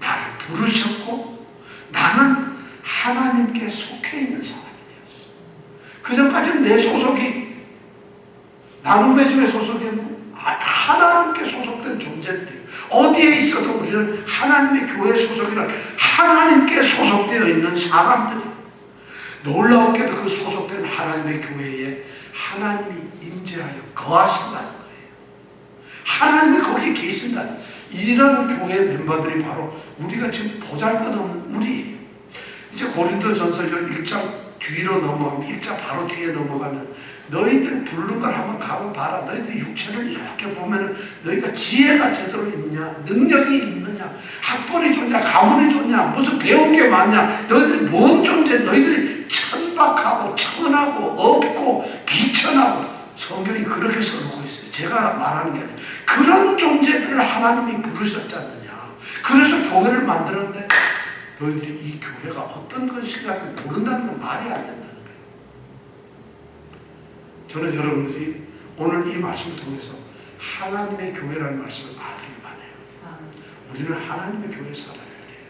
나를 부르셨고 나는 하나님께 속해 있는 사람이 되었어요. 그전까지는 내 소속이 나눔의 집에 소속이었는데 하나님께 소속된 존재들이에요. 어디에 있어도 우리는 하나님의 교회 소속이란 하나님께 소속되어 있는 사람들이에요. 놀라웠게도 그 소속된 하나님의 교회에 하나님이 임재하여 거하신다는 거예요. 하나님이 거기에 계신다는 이런 교회 멤버들이 바로 우리가 지금 보잘것없는 우리예요. 이제 고린도전서 1장 뒤로 넘어가면 1장 바로 뒤에 넘어가면 너희들 부르는 걸 한번 가면 봐라. 너희들 육체를 이렇게 보면 너희가 지혜가 제대로 있냐, 능력이 있느냐, 학벌이 좋냐, 가문이 좋냐, 무슨 배운 게 많냐, 너희들이 뭔 존재, 너희들이 천박하고 천하고 없고 비천하고 성경이 그렇게 써놓고 있어요. 제가 말하는 게 아니에요. 그런 존재들을 하나님이 부르셨지 않느냐. 그래서 교회를 만들었는데 너희들이 이 교회가 어떤 것인가를 모른다는 건 말이 안 된다는 거예요. 저는 여러분들이 오늘 이 말씀을 통해서 하나님의 교회라는 말씀을 알기를 바라요. 우리는 하나님의 교회에 살아야 돼요.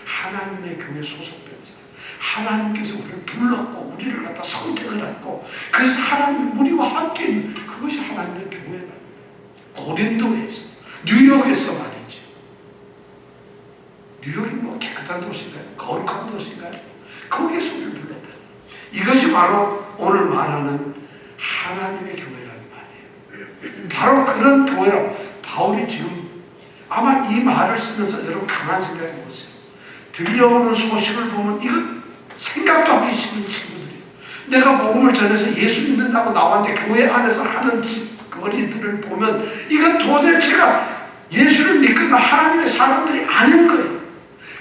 하나님의 교회에 소속된 사람. 하나님께서 우리를 불렀고 우리를 갖다 선택을 했고 그래서 하나님이 우리와 함께 있는 그것이 하나님의 교회다. 고린도에서 뉴욕에서 말이죠. 뉴욕이 뭐 깨끗한 도시인가요? 거룩한 도시인가요? 거기에서 우리를 불렀다. 이것이 바로 오늘 말하는 하나님의 교회라는 말이에요. 바로 그런 교회라고 바울이 지금 아마 이 말을 쓰면서 여러분 가만히 생각해 보세요. 들려오는 소식을 보면 이거 생각도 하기 싫은 친구들이에요. 내가 복음을 전해서 예수 믿는다고 나왔는데 교회 안에서 하는 거리들을 보면 이건 도대체가 예수를 믿거나 하나님의 사람들이 아닌 거예요.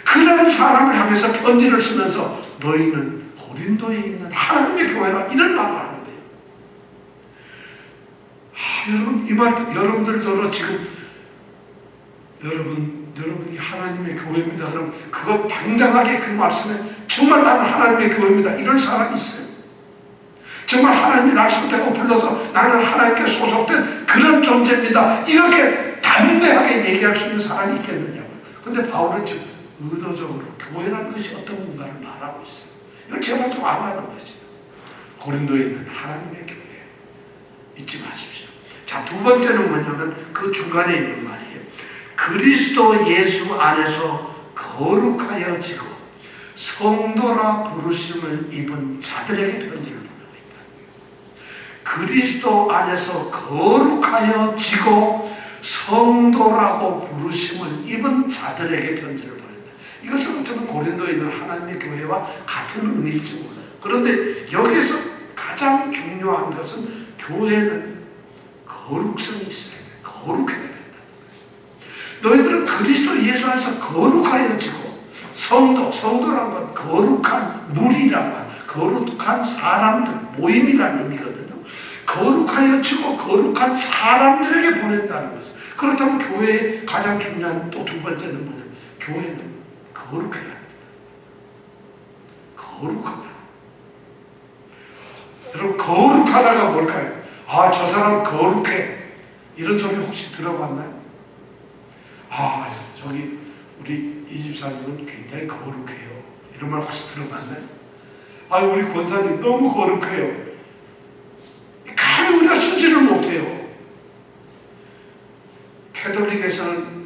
그런 사람을 향해서 편지를 쓰면서 너희는 고린도에 있는 하나님의 교회라 이런 말을 하는 거예요. 여러분 이 말 여러분들도 지금 여러분이 하나님의 교회입니다. 그럼 그거 당당하게 그 말씀에 정말 나는 하나님의 교회입니다. 이런 사람이 있어요. 정말 하나님이 나를 선택하고 불러서 나는 하나님께 소속된 그런 존재입니다. 이렇게 담대하게 얘기할 수 있는 사람이 있겠느냐고요. 근데 바울은 지금 의도적으로 교회라는 것이 어떤 건가를 말하고 있어요. 이걸 제발 좀 알아라는 것이에요. 고린도에 있는 하나님의 교회 잊지 마십시오. 자, 두 번째는 뭐냐면 그 중간에 있는 말이에요. 그리스도 예수 안에서 거룩하여 지고 성도라 부르심을 입은 자들에게 편지를 보내고 있다. 그리스도 안에서 거룩하여 지고 성도라고 부르심을 입은 자들에게 편지를 보낸다. 이것은 저는 고린도에 있는 하나님의 교회와 같은 의미일지 몰라요. 그런데 여기서 가장 중요한 것은 교회는 거룩성이 있어야 돼. 거룩해야 된다는 것이죠. 너희들은 그리스도 예수 안에서 거룩하여 지고 성도란 건 거룩한 무리란 말, 거룩한 사람들, 모임이라는 의미거든요. 거룩하여 지고 거룩한 사람들에게 보낸다는 거죠. 그렇다면 교회의 가장 중요한 또 두 번째는 뭐냐면 교회는 거룩해야 합니다. 거룩하다. 여러분 거룩하다가 뭘까요? 아, 저 사람 거룩해. 이런 소리 혹시 들어봤나요? 아, 저기 우리 이 집사님은 굉장히 거룩해요. 이런 말 혹시 들어봤나요? 아, 우리 권사님 너무 거룩해요. 감히 우리가 수지를 못해요. 캐톨릭에서는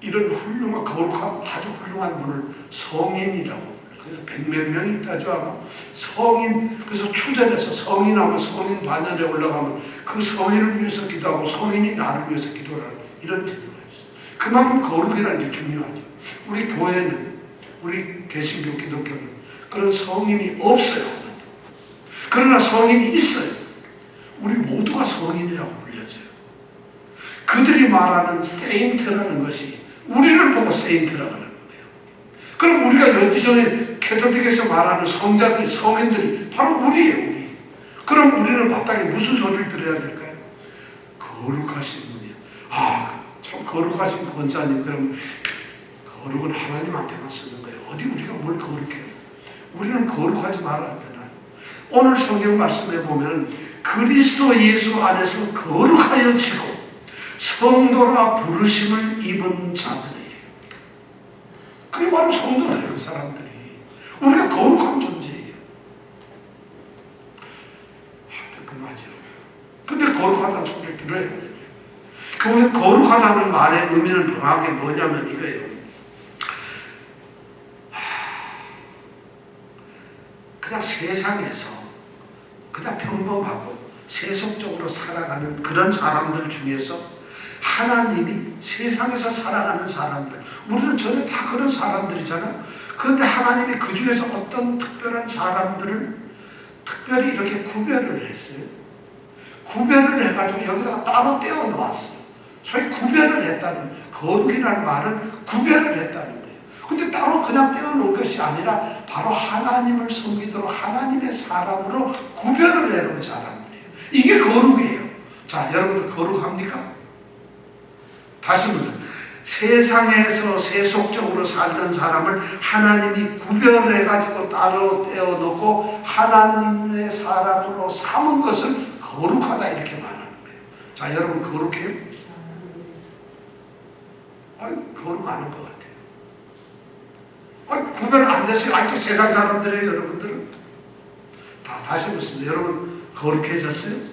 이런 훌륭한 거룩한 아주 훌륭한 분을 성인이라고 불러요. 그래서 100몇 명이 있다죠 아마. 성인, 그래서 추전해서 성인하면 성인 반열에 올라가면 그 성인을 위해서 기도하고 성인이 나를 위해서 기도하는 이런 제도가 있어요. 그만큼 거룩이라는 게 중요하죠. 우리 교회는, 우리 개신교 기독교는 그런 성인이 없어요. 그러나 성인이 있어요. 우리 모두가 성인이라고 불려져요. 그들이 말하는 세인트라는 것이 우리를 보고 세인트라고 하는 거예요. 그럼 우리가 여기저기 캐톨릭에서 말하는 성자들, 성인들이 바로 우리예요, 우리. 그럼 우리는 마땅히 무슨 소리를 들어야 될까요? 거룩하신 분이에요. 참 거룩하신 권사님. 그럼 거룩은 하나님한테만 쓰는 거예요. 어디 우리가 뭘 거룩해요? 우리는 거룩하지 말아야 되나요? 오늘 성경 말씀에 보면 그리스도 예수 안에서 거룩하여 지고 성도라 부르심을 입은 자들이에요. 그게 바로 성도들이에요. 그 사람들이. 우리가 거룩한 존재예요. 뜨끔하죠. 근데 거룩하다는 소리를 들어야 돼요. 그 거룩하다는 말의 의미는 정확하게 뭐냐면 이거예요. 그냥 세상에서 그냥 평범하고 세속적으로 살아가는 그런 사람들 중에서 하나님이 세상에서 살아가는 사람들, 우리는 전혀 다 그런 사람들이잖아요. 그런데 하나님이 그 중에서 어떤 특별한 사람들을 특별히 이렇게 구별을 했어요. 구별을 해가지고 여기다가 따로 떼어 놓았어요. 소위 구별을 했다는, 거룩이라는 말은 구별을 했다는 거예요. 근데 따로 그냥 떼어 놓은 것이 아니라 바로 하나님을 섬기도록 하나님의 사람으로 구별을 해놓은 사람들이에요. 이게 거룩이에요. 자, 여러분들 거룩합니까? 다시 말해, 세상에서 세속적으로 살던 사람을 하나님이 구별해가지고 따로 떼어놓고 하나님의 사람으로 삼은 것을 거룩하다 이렇게 말하는 거예요. 자, 여러분 거룩해요? 거룩하는 것 같아요. 구별 안 됐어요. 아직도 세상 사람들이에요. 여러분들은 다시 묻습니다. 여러분 거룩해졌어요?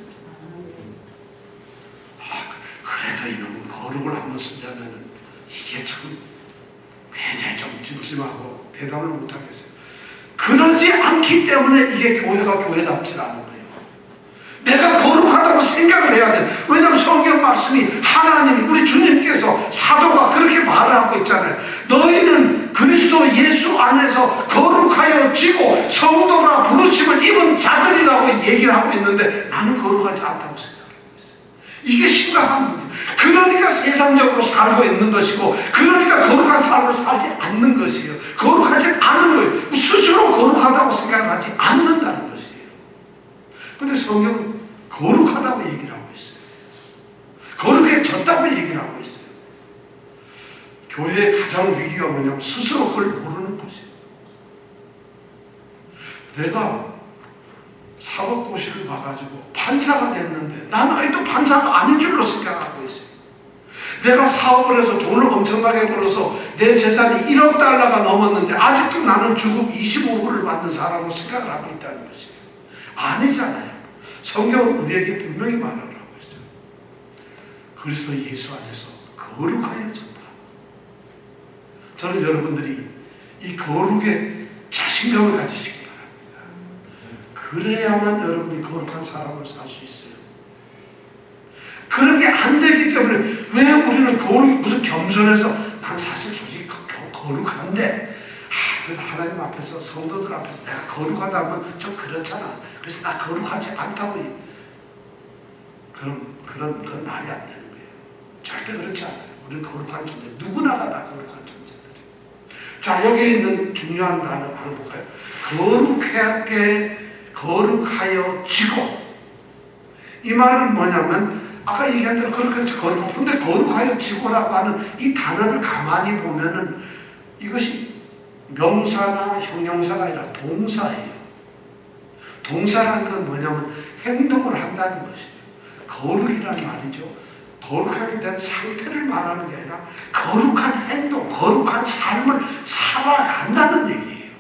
그래도 이놈은 거룩을 한번 쓰려면 이게 참 굉장히 좀 찜찜하고 대답을 못하겠어요. 그러지 않기 때문에 이게 교회가 교회답지 않은 거예요. 내가 거룩하다고 생각을 해야 돼. 왜냐하면 성경 말씀이 하나님이 우리 주님께서 사도가 그렇게 말을 하고 있잖아요. 너희는 그리스도 예수 안에서 거룩하여 지고 성도라 부르심을 입은 자들이라고 얘기를 하고 있는데 나는 거룩하지 않다고 생각하고 있어요. 이게 심각한 문제. 그러니까 세상적으로 살고 있는 것이고 그러니까 거룩한 삶을 살지 않는 것이에요. 거룩하지 않은 거예요. 스스로 거룩하다고 생각하지 않는다는 것이에요. 근데 성경은 거룩하다고 얘기를 하고 있어요. 거룩해졌다고 얘기를 하고 있어요. 교회의 가장 위기가 뭐냐면 스스로 그걸 모르는 것이에요. 내가 사법고시를 봐가지고 판사가 됐는데 나는 아직도 판사가 아닌 줄로 생각하고 있어요. 내가 사업을 해서 돈을 엄청나게 벌어서 내 재산이 1억 달러가 넘었는데 아직도 나는 주급 25불을 받는 사람으로 생각을 하고 있다는 것이에요. 아니잖아요. 성경은 우리에게 분명히 말을 하고 있어요. 그리스도 예수 안에서 거룩하여졌다. 저는 여러분들이 이 거룩에 자신감을 가지시기 바랍니다. 그래야만 여러분이 거룩한 사람을 살 수 있어요. 그런 게 안 되기 때문에 왜 우리는 거룩이 무슨 겸손해서 난 사실 솔직히 거룩한데 그래도 하나님 앞에서 성도들 앞에서 내가 거룩하다 하면 좀 그렇잖아. 그래서 나 거룩하지 않다고 그런 건 말이 안 되는 거예요. 절대 그렇지 않아요. 우리는 거룩한 존재. 누구나가 다 거룩한 존재들이에요. 자, 여기 있는 중요한 단어 하나 볼까요? 거룩하여 지고. 이 말은 뭐냐면 아까 얘기한 대로 거룩하고 근데 거룩하여 지고라고 하는 이 단어를 가만히 보면은 이것이 명사나 형용사가 아니라 동사예요. 동사라는 건 뭐냐면 행동을 한다는 것이에요. 거룩이라는 말이죠. 거룩하게 된 상태를 말하는 게 아니라 거룩한 행동, 거룩한 삶을 살아간다는 얘기예요.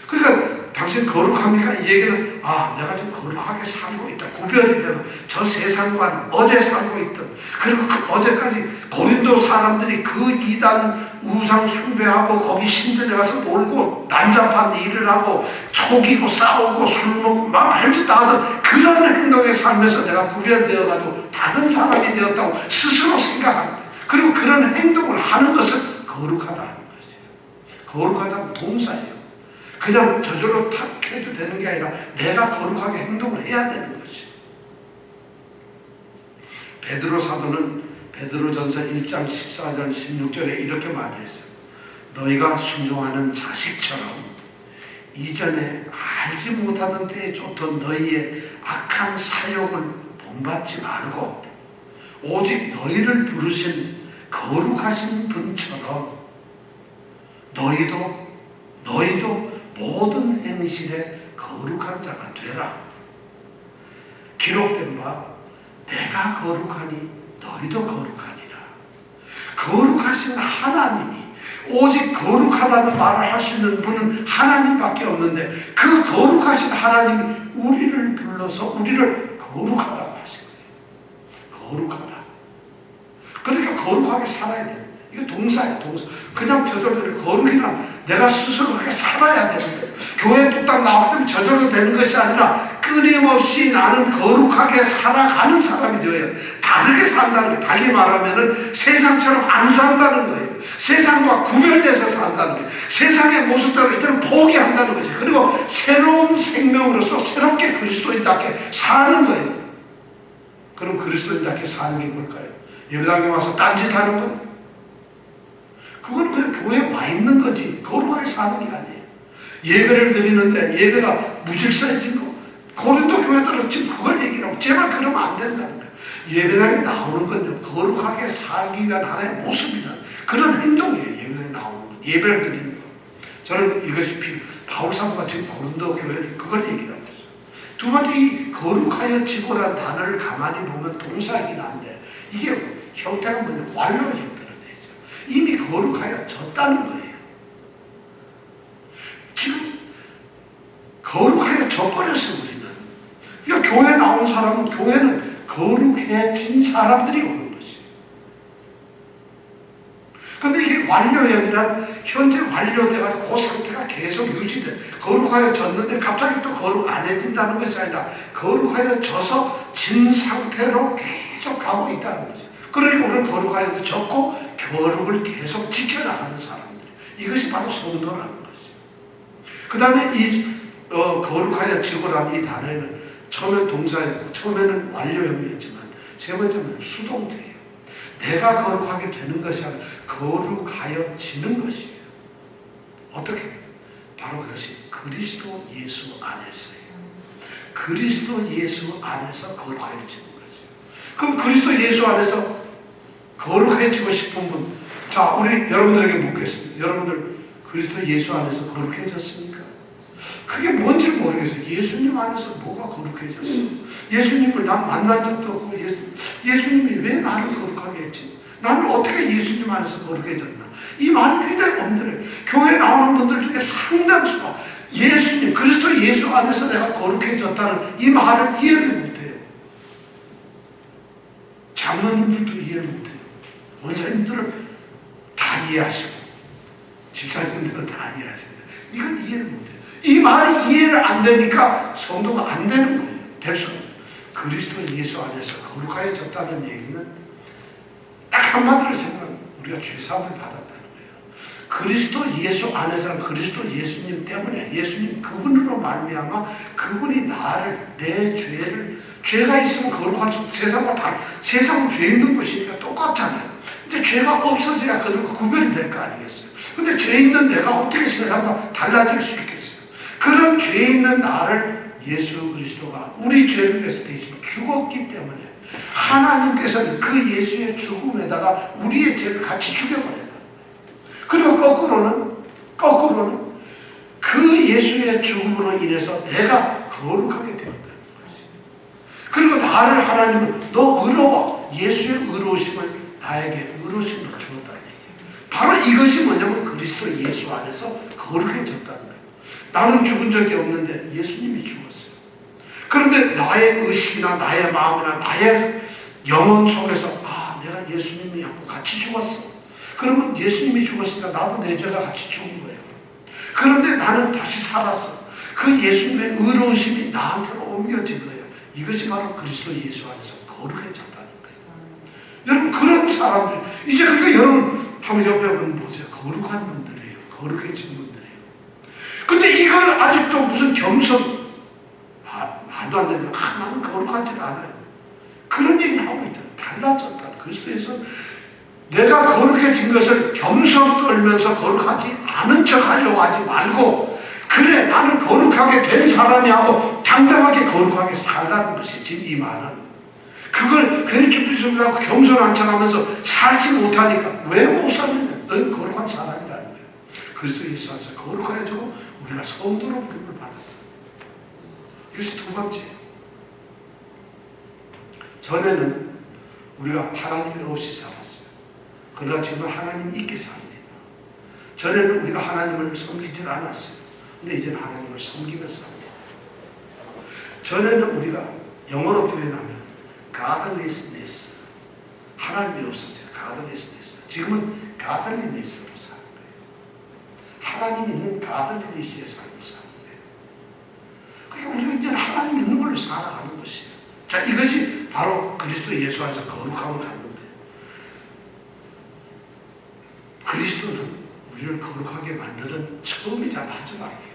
그러니까 당신 거룩합니까? 이 얘기는 내가 지금 거룩하게 살고 있다. 구별이 되고 저 세상과는 어제 살고 있던 그리고 어제까지 고린도 사람들이 그 이단 우상 숭배하고 거기 신전에 가서 놀고 난잡한 일을 하고 속이고 싸우고 술 먹고 막 별짓 다 하던 그런 행동의 삶에서 내가 구별되어가지고 다른 사람이 되었다고 스스로 생각하는 거예요. 그리고 그런 행동을 하는 것은 거룩하다는 것이에요. 거룩하다는 동사예요. 그냥 저절로 탁 해도 되는 게 아니라 내가 거룩하게 행동을 해야 되는 것이. 베드로 사도는 베드로전서 1장 14절 16절에 이렇게 말했어요. 너희가 순종하는 자식처럼 이전에 알지 못하던 때에 쫓던 너희의 악한 사욕을 본받지 말고 오직 너희를 부르신 거룩하신 분처럼 너희도 모든 행실에 거룩한 자가 되라. 기록된 바 내가 거룩하니 너희도 거룩하니라. 거룩하신 하나님이, 오직 거룩하다는 말을 할 수 있는 분은 하나님밖에 없는데 그 거룩하신 하나님이 우리를 불러서 우리를 거룩하다고 하신 거예요. 거룩하다. 그러니까 거룩하게 살아야 돼요. 이거 동사예요, 동사. 그냥 저절로 거룩이란 내가 스스로 그렇게 살아야 되는 거예요. 교회 뚝딱 나왔기 때문에 저절로 되는 것이 아니라 끊임없이 나는 거룩하게 살아가는 사람이 되어야 돼요. 다르게 산다는 거예요. 달리 말하면 세상처럼 안 산다는 거예요. 세상과 구별돼서 산다는 거예요. 세상의 모습대로 이들은 포기한다는 거죠. 그리고 새로운 생명으로서 새롭게 그리스도인답게 사는 거예요. 그럼 그리스도인답게 사는 게 뭘까요? 예배당에 와서 딴짓하는 거예요? 그건 그냥 교회에 와 있는 거지 거룩하게 사는 게 아니에요. 예배를 드리는데 예배가 무질서해진 거, 고린도 교회들은 지금 그걸 얘기하고 제발 그러면 안 된다는 거예요. 예배당에 나오는 건요 거룩하게 살기 위한 하나의 모습이나 그런 행동이에요. 예배당에 나오는 거, 예배를 드리는 거. 저는 이것이 바울 사도가 지금 고린도 교회를 그걸 얘기하고 있어요. 두 번째, 이 거룩하여 지고라는 단어를 가만히 보면 동사이긴 한데 이게 형태가 뭐냐, 완료 형태로 되어 있어요. 이미 거룩하여 졌다는 거예요. 지금 거룩하여 져버렸어 우리는. 그러니까 교회 나온 사람은, 교회는 거룩해진 사람들이 오는 것이에요. 그런데 이게 완료형이란 현재 완료돼가지고 그 상태가 계속 유지돼. 거룩하여 졌는데 갑자기 또 거룩 안 해진다는 것이 아니라 거룩하여 져서 진 상태로 계속 가고 있다는 거죠. 그러니까 우리는 거룩하여도 졌고 거룩을 계속 지켜나가는 사람들. 이것이 바로 성도라는 거죠. 그 다음에 이 거룩하여 지고라는 이 단어에는 처음엔 동사였고 처음에는 완료형이었지만 세 번째는 수동태예요. 내가 거룩하게 되는 것이 아니라 거룩하여지는 것이에요. 어떻게? 바로 그것이 그리스도 예수 안에서예요. 그리스도 예수 안에서 거룩하여지는 거죠. 그럼 그리스도 예수 안에서 거룩해지고 싶은 분, 자, 우리 여러분들에게 묻겠습니다. 여러분들 그리스도 예수 안에서 거룩해졌습니까? 그게 뭔지 모르겠어요. 예수님 안에서 뭐가 거룩해졌어요? 예수님을 난 만난 적도 없고 예수님이 왜 나를 거룩하게 했지? 나는 어떻게 예수님 안에서 거룩해졌나? 이 말은 굉장히 엄들해요. 교회에 나오는 분들 중에 상당수가 예수님, 그리스도 예수 안에서 내가 거룩해졌다는 이 말을 이해를 못해요. 장로님들도 이해를 못해요. 원사님들은 다 이해하시고 집사님들은 다 이해하십니다. 이걸 이해를 못해요. 이 말이 이해를 안 되니까 성도가 안 되는 거예요. 될 수가 없어요. 그리스도 예수 안에서 거룩하여졌다는 얘기는 딱 한마디로 생각하면 우리가 죄사함을 받았다는 거예요. 그리스도 예수 안에서는 그리스도 예수님 때문에, 예수님 그분으로 말미암아 그분이 나를, 내 죄를, 죄가 있으면 거룩한 세상과 세상은 죄 있는 것이니까 똑같잖아요. 근데 죄가 없어져야 그들과 구별이 될 거 아니겠어요? 근데 죄 있는 내가 어떻게 세상과 달라질 수 있겠어요? 그런 죄 있는 나를 예수 그리스도가 우리 죄를 위해서 대신 죽었기 때문에 하나님께서는 그 예수의 죽음에다가 우리의 죄를 같이 죽여버렸다는 거예요. 그리고 거꾸로는 그 예수의 죽음으로 인해서 내가 거룩하게 되었다는 것이에요. 그리고 나를 하나님은 너 의로워, 예수의 의로우심을 나에게 의로우심으로 주었다는 얘기예요. 바로 이것이 뭐냐면 그리스도 예수 안에서 거룩해졌다는 거예요. 나는 죽은 적이 없는데 예수님이 죽었어요. 그런데 나의 의식이나 나의 마음이나 나의 영혼 속에서 내가 예수님이하고 같이 죽었어. 그러면 예수님이 죽었으니까 나도 내 죄가 같이 죽은 거예요. 그런데 나는 다시 살았어. 그 예수님의 의로우심이 나한테로 옮겨진 거예요. 이것이 바로 그리스도 예수 안에서 거룩해졌다는 거예요. 여러분 그런 사람들, 이제 그러니까 여러분 한번 옆에 분 보세요. 거룩한 분들이에요. 거룩해진 분들이에요. 근데 이걸 아직도 무슨 겸손, 말도 안 되는, 나는 거룩하지 않아요. 그런 얘기를 하고 있잖아요. 달라졌다. 그리스도에서 내가 거룩해진 것을 겸손 떨면서 거룩하지 않은 척 하려고 하지 말고, 그래, 나는 거룩하게 된 사람이 하고 당당하게 거룩하게 살라는 것이 지금 이 말은. 그걸 괜히 쭈뼛쭈뼛하고 겸손한 척 하면서 살지 못하니까 왜 못 사느냐? 너는 거룩한 사람이라는 거예요. 그리스도 예수 안에서 거룩해지고 우리가 성도로 부름을 받았다. 이것이 두 번째. 전에는 우리가 하나님이 없이 살았어요. 그러나 지금은 하나님 있게 삽니다. 전에는 우리가 하나님을 섬기질 않았어요. 근데 이제는 하나님을 섬기면서 합니다. 전에는 우리가 영어로 표현하면 godlessness, 하나님이 없었어요. godlessness. 지금은 godliness로 사는 거예요. 하나님 있는 godliness의 삶을 사는 거예요. 그러니까 우리가 이제 하나님 있는 걸로 살아가는 것이에요. 자, 이것이 바로 그리스도 예수 안에서 거룩함을 갖는 거예요. 그리스도는 우리를 거룩하게 만드는 처음이자 마지막이에요.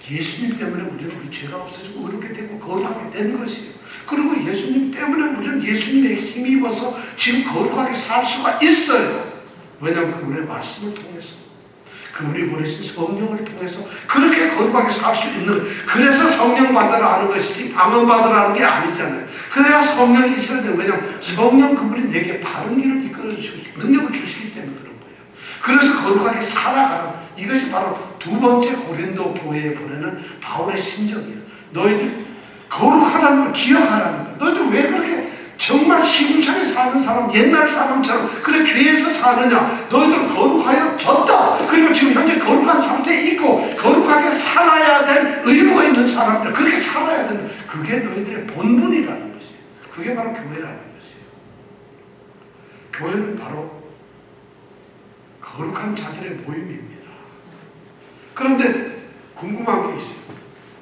예수님 때문에 우리는 우리 죄가 없어지고 의롭게 되고 거룩하게 된 것이에요. 그리고 예수님 때문에 우리는 예수님의 힘입어서 지금 거룩하게 살 수가 있어요. 왜냐하면 그분의 말씀을 통해서, 그분이 보내신 성령을 통해서 그렇게 거룩하게 살 수 있는 거예요. 그래서 성령 받으라 하는 것이지 방언 받으라 하는 게 아니잖아요. 그래야 성령이 있어야 돼요. 왜냐하면 성령 그분이 내게 바른 길을 이끌어 주시고 능력을 주시기 때문에 그런 거예요. 그래서 거룩하게 살아가는, 이것이 바로 두 번째 고린도 교회에 보내는 바울의 심정이에요. 너희들 거룩하다는 걸 기억하라는 거예요. 너희들 왜 그렇게 정말 시궁창에 사는 사람, 옛날 사람처럼 그래 죄에서 사느냐? 너희들은 거룩하여졌다. 그리고 지금 현재 거룩한 상태에 있고 거룩하게 살아야 될 의무가 있는 사람들, 그렇게 살아야 된다. 그게 너희들의 본분이라는 것이에요. 그게 바로 교회라는 것이에요. 교회는 바로 거룩한 자들의 모임입니다. 그런데 궁금한 게 있어요.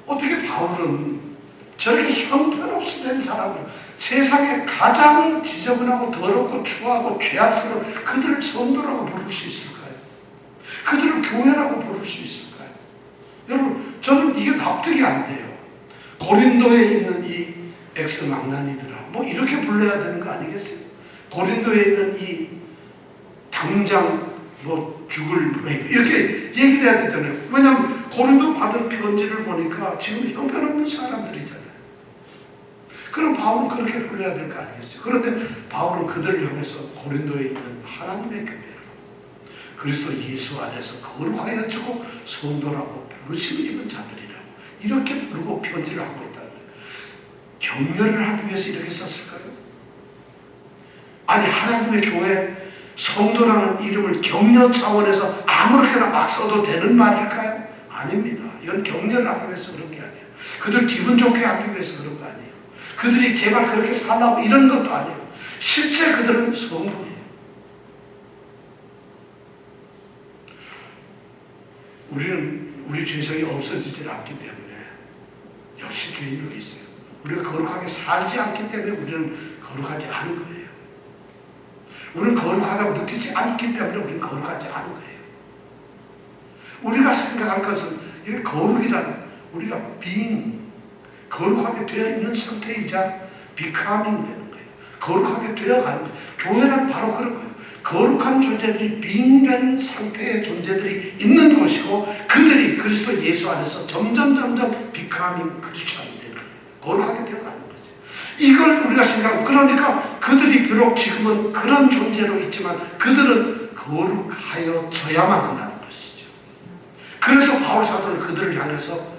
어떻게 바울은 저렇게 형편없이 된 사람을, 세상에 가장 지저분하고 더럽고 추하고 죄악스러운 그들을 성도라고 부를 수 있을까요? 그들을 교회라고 부를 수 있을까요? 여러분, 저는 이게 납득이 안 돼요. 고린도에 있는 이 엑스망나니들아, 뭐 이렇게 불러야 되는 거 아니겠어요? 고린도에 있는 이 당장 뭐 죽을 이렇게 얘기를 해야 되잖아요. 왜냐하면 고린도 받은 편지를 보니까 지금 형편없는 사람들이잖아요. 그럼 바울은 그렇게 불러야 될 거 아니겠어요? 그런데 바울은 그들을 향해서 고린도에 있는 하나님의 교회로 그리스도 예수 안에서 거룩하여지고 성도라고 부르심을 입은 자들이라고 이렇게 부르고 편지를 하고 있다는 거예요. 격려를 하기 위해서 이렇게 썼을까요? 아니, 하나님의 교회 성도라는 이름을 격려 차원에서 아무렇게나 막 써도 되는 말일까요? 아닙니다. 이건 격려를 하기 위해서 그런 게 아니에요. 그들 기분 좋게 하기 위해서 그런 거 아니에요. 그들이 제발 그렇게 살라고 이런 것도 아니에요. 실제 그들은 성도예요. 우리는 우리 죄성이 없어지질 않기 때문에 역시 죄인으로 있어요. 우리가 거룩하게 살지 않기 때문에 우리는 거룩하지 않은 거예요. 우리는 거룩하다고 느끼지 않기 때문에 우리는 거룩하지 않은 거예요. 우리가 생각할 것은 이 거룩이란 우리가 거룩하게 되어 있는 상태이자 becoming 되는 거예요. 거룩하게 되어가는 거예요. 교회는 바로 그런 거예요. 거룩한 존재들이 빙된 상태의 존재들이 있는 곳이고 그들이 그리스도 예수 안에서 점점 becoming 크리스천이 되는 거예요. 거룩하게 되어가는 거죠. 이걸 우리가 생각하고, 그러니까 그들이 비록 지금은 그런 존재로 있지만 그들은 거룩하여져야만 한다는 것이죠. 그래서 바울 사도는 그들을 향해서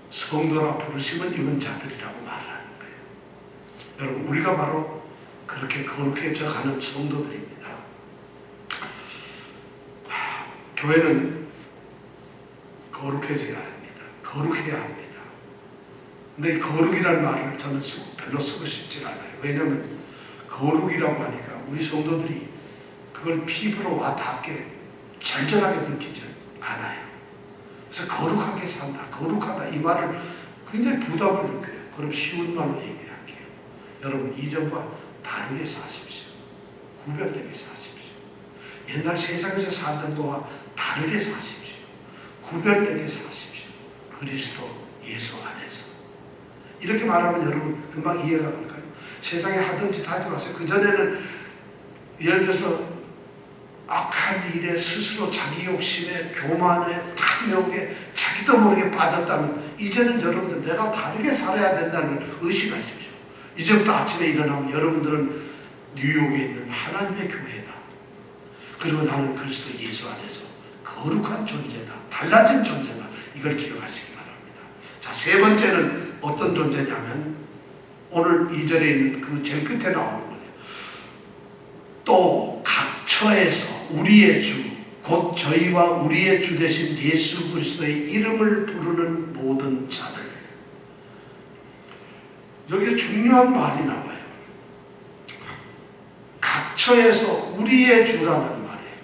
성도라 부르심을 입은 자들이라고 말하는 거예요. 여러분, 우리가 바로 그렇게 거룩해져 가는 성도들입니다. 교회는 거룩해져야 합니다. 거룩해야 합니다. 근데 거룩이라는 말을 저는 별로 쓰고 싶지 않아요. 왜냐하면 거룩이라고 하니까 우리 성도들이 그걸 피부로 와 닿게 절절하게 느끼지 않아요. 그래서 거룩하게 산다, 거룩하다 이 말을 굉장히 부담을 느껴요. 그럼 쉬운 말로 얘기할게요. 여러분, 이전과 다르게 사십시오. 구별되게 사십시오. 옛날 세상에서 살던 거와 다르게 사십시오. 구별되게 사십시오. 그리스도 예수 안에서. 이렇게 말하면 여러분 금방 이해가 갈까요? 세상에 하던 짓 하지 마세요. 그전에는 예를 들어서 악한 일에 스스로 자기 욕심에 교만에 탐욕에 자기도 모르게 빠졌다면 이제는 여러분들 내가 다르게 살아야 된다는 걸 의식하십시오. 이제부터 아침에 일어나면 여러분들은 뉴욕에 있는 하나님의 교회다. 그리고 나는 그리스도 예수 안에서 거룩한 존재다. 달라진 존재다. 이걸 기억하시기 바랍니다. 자, 세 번째는 어떤 존재냐면 오늘 2절에 있는 그 제일 끝에 나오는 거예요. 또 각처에서 우리의 주, 곧 저희와 우리의 주 되신 예수 그리스도의 이름을 부르는 모든 자들. 여기 중요한 말이 나와요. 각처에서 우리의 주라는 말이에요.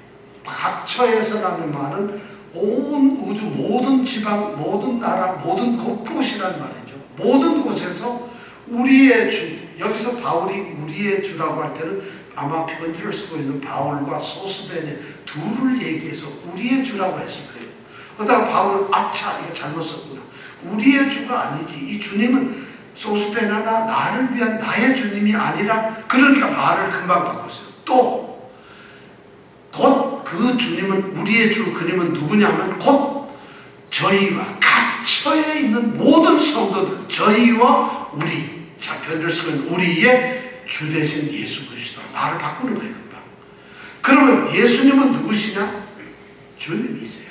각처에서라는 말은 온 우주, 모든 지방, 모든 나라, 모든 곳곳이란 말이죠. 모든 곳에서 우리의 주, 여기서 바울이 우리의 주라고 할 때는 아마 편지를 쓰고 있는 바울과 소스데네 둘을 얘기해서 우리의 주라고 했을 거예요. 그러다가 바울은 아차, 이거 잘못 썼구나. 우리의 주가 아니지. 이 주님은 소스데나나 나를 위한 나의 주님이 아니라, 그러니까 말을 금방 바꿨어요. 또 곧 그 주님은, 우리의 주 그님은 누구냐면 곧 저희와 각처에 있는 모든 성도들, 저희와 우리, 자, 편지를 쓰고 있는 우리의 주 되신 예수 그리스도. 말을 바꾸는 거예요, 금방. 그러면 예수님은 누구시냐? 주님이세요.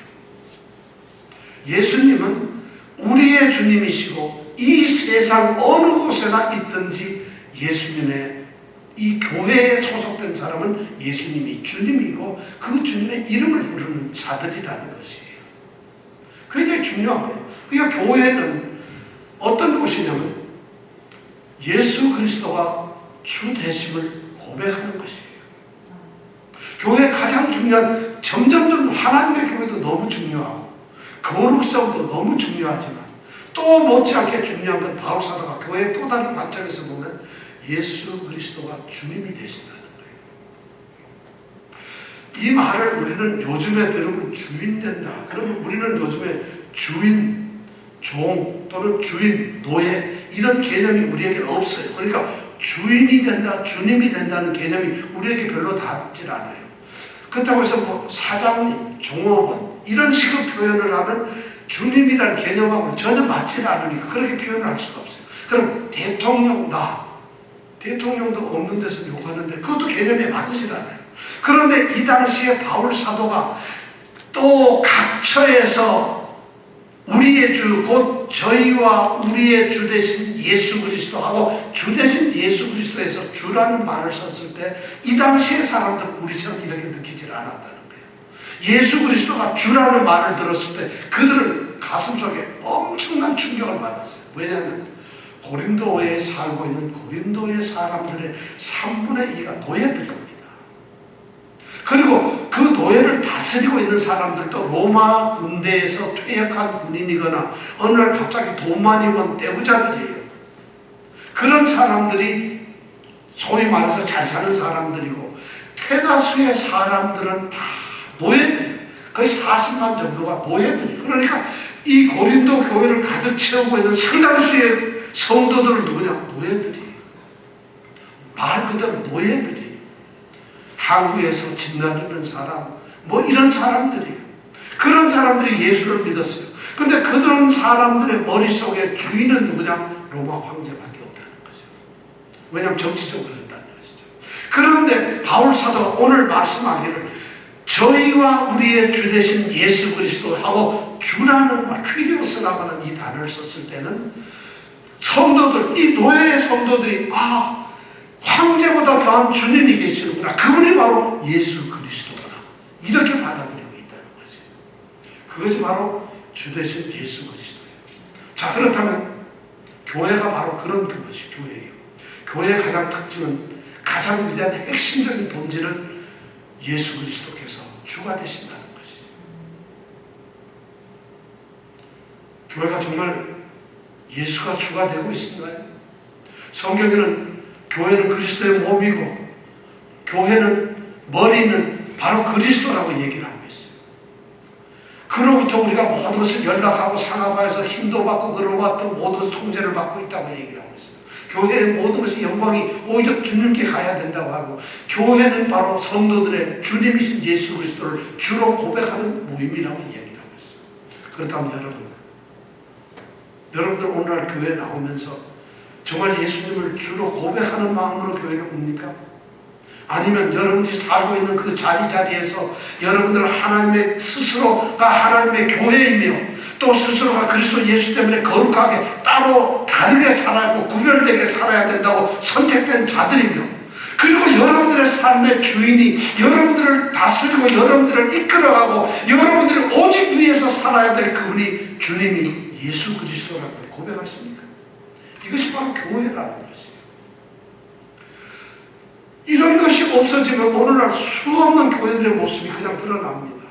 예수님은 우리의 주님이시고 이 세상 어느 곳에나 있든지 예수님의 이 교회에 소속된 사람은 예수님이 주님이고 그 주님의 이름을 부르는 자들이라는 것이에요. 굉장히 중요한 거예요. 그러니까 교회는 어떤 곳이냐면 예수 그리스도가 주 되심을 고백하는 것이에요. 교회 가장 중요한, 점점점 하나님의 교회도 너무 중요하고 거룩성도 너무 중요하지만 또 못지않게 중요한 건 바울 사도가 교회의 또 다른 관점에서 보면 예수 그리스도가 주님이 되신다는 거예요. 이 말을 우리는 요즘에 들으면 주인 된다. 그러면 우리는 요즘에 주인, 종 또는 주인, 노예 이런 개념이 우리에게 없어요. 그러니까 주인이 된다, 주님이 된다는 개념이 우리에게 별로 닿질 않아요. 그렇다고 해서 뭐 사장님, 종업원 이런 식으로 표현을 하면 주님이라는 개념하고 전혀 맞지 않으니까 그렇게 표현을 할 수가 없어요. 그럼 대통령, 대통령도 없는 데서 욕하는데 그것도 개념에 맞지 않아요. 그런데 이 당시에 바울 사도가 또 각처에서 우리의 주, 곧 저희와 우리의 주 되신 예수 그리스도하고 주 되신 예수 그리스도에서 주라는 말을 썼을 때 이 당시의 사람들은 우리처럼 이렇게 느끼질 않았다는 거예요. 예수 그리스도가 주라는 말을 들었을 때 그들은 가슴속에 엄청난 충격을 받았어요. 왜냐하면 고린도에 살고 있는 고린도의 사람들의 3분의 2가 노예들입니다. 그리고 그 노예를 다스리고 있는 사람들도 로마 군대에서 퇴역한 군인이거나 어느 날 갑자기 돈 많이 번 떼부자들이에요. 그런 사람들이 소위 말해서 잘 사는 사람들이고 대다수의 사람들은 다 노예들이에요. 거의 40만 정도가 노예들이에요. 그러니까 이 고린도 교회를 가득 채우고 있는 상당수의 성도들은 누구냐? 노예들이에요. 말 그대로 노예들이에요. 한국에서 집 나르는 사람, 뭐 이런 사람들이에요. 그런 사람들이 예수를 믿었어요. 근데 그런 사람들의 머릿속에 주인은 누구냐? 로마 황제밖에 없다는 거죠. 왜냐하면 정치적으로 그랬다는 것이죠. 그런데 바울 사도가 오늘 말씀하기를 저희와 우리의 주 되신 예수 그리스도하고 주라는 말, 퀴리오스라고 하는 이 단어를 썼을 때는 성도들, 이 노예의 성도들이 황제보다 더한 주님이 계시는구나. 그분이 바로 예수 그리스도구나. 이렇게 받아들이고 있다는 것이에요. 그것이 바로 주 되신 예수 그리스도예요. 자, 그렇다면 교회가 바로 그런 것이 교회예요. 교회의 가장 특징은 가장 위대한 핵심적인 본질은 예수 그리스도께서 주가 되신다는 것이에요. 교회가 정말 예수가 주가 되고 있는가요? 성경에는 교회는 그리스도의 몸이고 교회는 머리는 바로 그리스도라고 얘기를 하고 있어요. 그로부터 우리가 모든 것을 연락하고 상하바에서 힘도 받고 그로부터 모든 것을 통제를 받고 있다고 얘기를 하고 있어요. 교회의 모든 것이 영광이 오히려 주님께 가야 된다고 하고, 교회는 바로 성도들의 주님이신 예수 그리스도를 주로 고백하는 모임이라고 얘기를 하고 있어요. 그렇다면 여러분들 오늘날 교회에 나오면서 정말 예수님을 주로 고백하는 마음으로 교회를 옵니까? 아니면 여러분들이 살고 있는 그 자리에서 여러분들 하나님의 스스로가 하나님의 교회이며 또 스스로가 그리스도 예수 때문에 거룩하게 따로 다르게 살아야 하고 구별되게 살아야 된다고 선택된 자들이며, 그리고 여러분들의 삶의 주인이 여러분들을 다스리고 여러분들을 이끌어가고 여러분들을 오직 위해서 살아야 될 그분이 주님이 예수 그리스도라고 고백하십니까? 이것이 바로 교회라는 것이에요. 이런 것이 없어지면 오늘날 수없는 교회들의 모습이 그냥 드러납니다.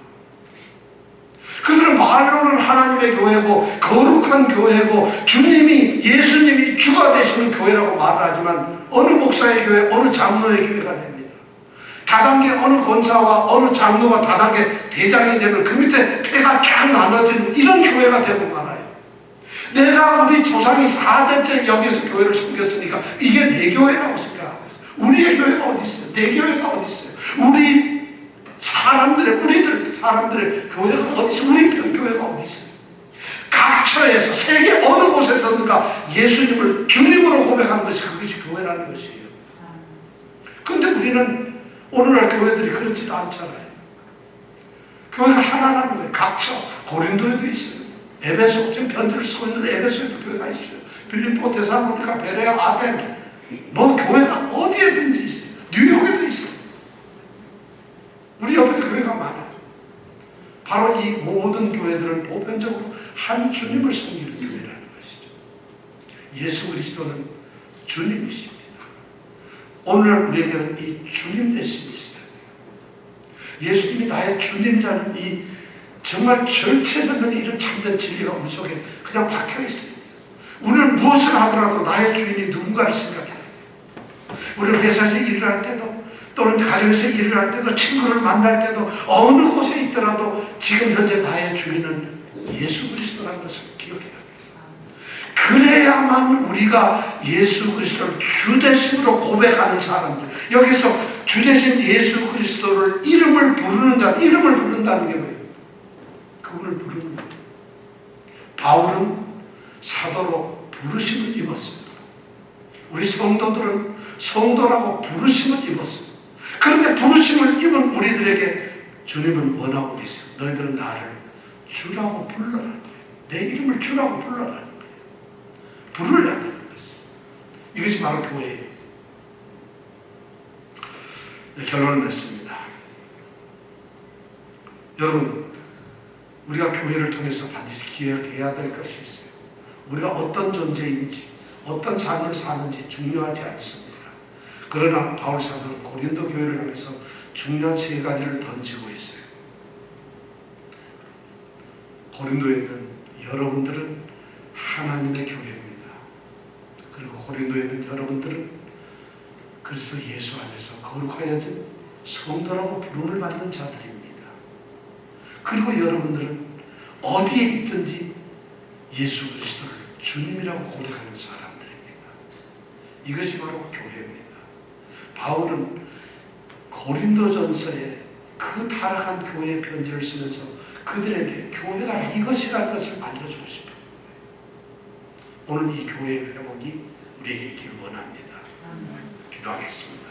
그들은 말로는 하나님의 교회고 거룩한 교회고 주님이 예수님이 주가 되시는 교회라고 말을 하지만 어느 목사의 교회, 어느 장로의 교회가 됩니다. 다단계 어느 권사와 어느 장로가 다단계 대장이 되면 그 밑에 폐가 쫙 나눠지는 이런 교회가 되고 말아요. 내가 우리 조상이 4대째 여기서 교회를 섬겼으니까 이게 내 교회라고 생각하고 있어요. 우리의 교회가 어디 있어요? 내 교회가 어디 있어요? 우리들 사람들의 교회가 어디 있어요? 우리 교회가 어디 있어요? 각처에서 세계 어느 곳에서든가 예수님을 주님으로 고백하는 것이 그것이 교회라는 것이에요. 그런데 우리는 오늘날 교회들이 그렇지도 않잖아요. 교회가 하나라는 거예요. 각처 고린도에도 있어요. 에베소, 지금 편지를 쓰고 있는데 에베소에도 교회가 있어요. 빌립보, 데살로니가, 베레아, 아덴, 뭐 교회가 어디에든지 있어요. 뉴욕에도 있어요. 우리 옆에도 교회가 많아요. 바로 이 모든 교회들은 보편적으로 한 주님을 섬기는 교회라는 것이죠. 예수 그리스도는 주님이십니다. 오늘날 우리에게는 이 주님 되심이 있어요. 예수님이 나의 주님이라는 이 정말 절체절명의 이런 참된 진리가 우리 속에 그냥 박혀 있어요. 우리는 무엇을 하더라도 나의 주인이 누군가를 생각해야 돼요. 우리는 회사에서 일을 할 때도 또는 가정에서 일을 할 때도 친구를 만날 때도 어느 곳에 있더라도 지금 현재 나의 주인은 예수 그리스도라는 것을 기억해야 돼요. 그래야만 우리가 예수 그리스도를 주 대신으로 고백하는 사람들, 여기서 주 대신 예수 그리스도를 이름을 부르는 자, 이름을 부른다는 게 뭐예요? 그분을 부르는 거예요. 바울은 사도로 부르심을 입었습니다. 우리 성도들은 성도라고 부르심을 입었습니다. 그런데 부르심을 입은 우리들에게 주님은 원하고 계세요. 너희들은 나를 주라고 불러라. 내 이름을 주라고 불러라는 거예요. 부르려야 되는 것이죠. 이것이 바로 교회예요. 결론을 냈습니다. 여러분, 우리가 교회를 통해서 반드시 기억해야 될 것이 있어요. 우리가 어떤 존재인지, 어떤 삶을 사는지 중요하지 않습니다. 그러나 바울 사도는 고린도 교회를 향해서 중요한 세 가지를 던지고 있어요. 고린도에 있는 여러분들은 하나님의 교회입니다. 그리고 고린도에 있는 여러분들은 그리스도 예수 안에서 거룩하여진 성도라고 부름을 받는 자들입니다. 그리고 여러분들은 어디에 있든지 예수 그리스도를 주님이라고 고백하는 사람들입니다. 이것이 바로 교회입니다. 바울은 고린도전서에 그 타락한 교회의 편지를 쓰면서 그들에게 교회가 이것이라는 것을 알려주고 싶어요. 오늘 이 교회의 회복이 우리에게 있기를 원합니다. 기도하겠습니다.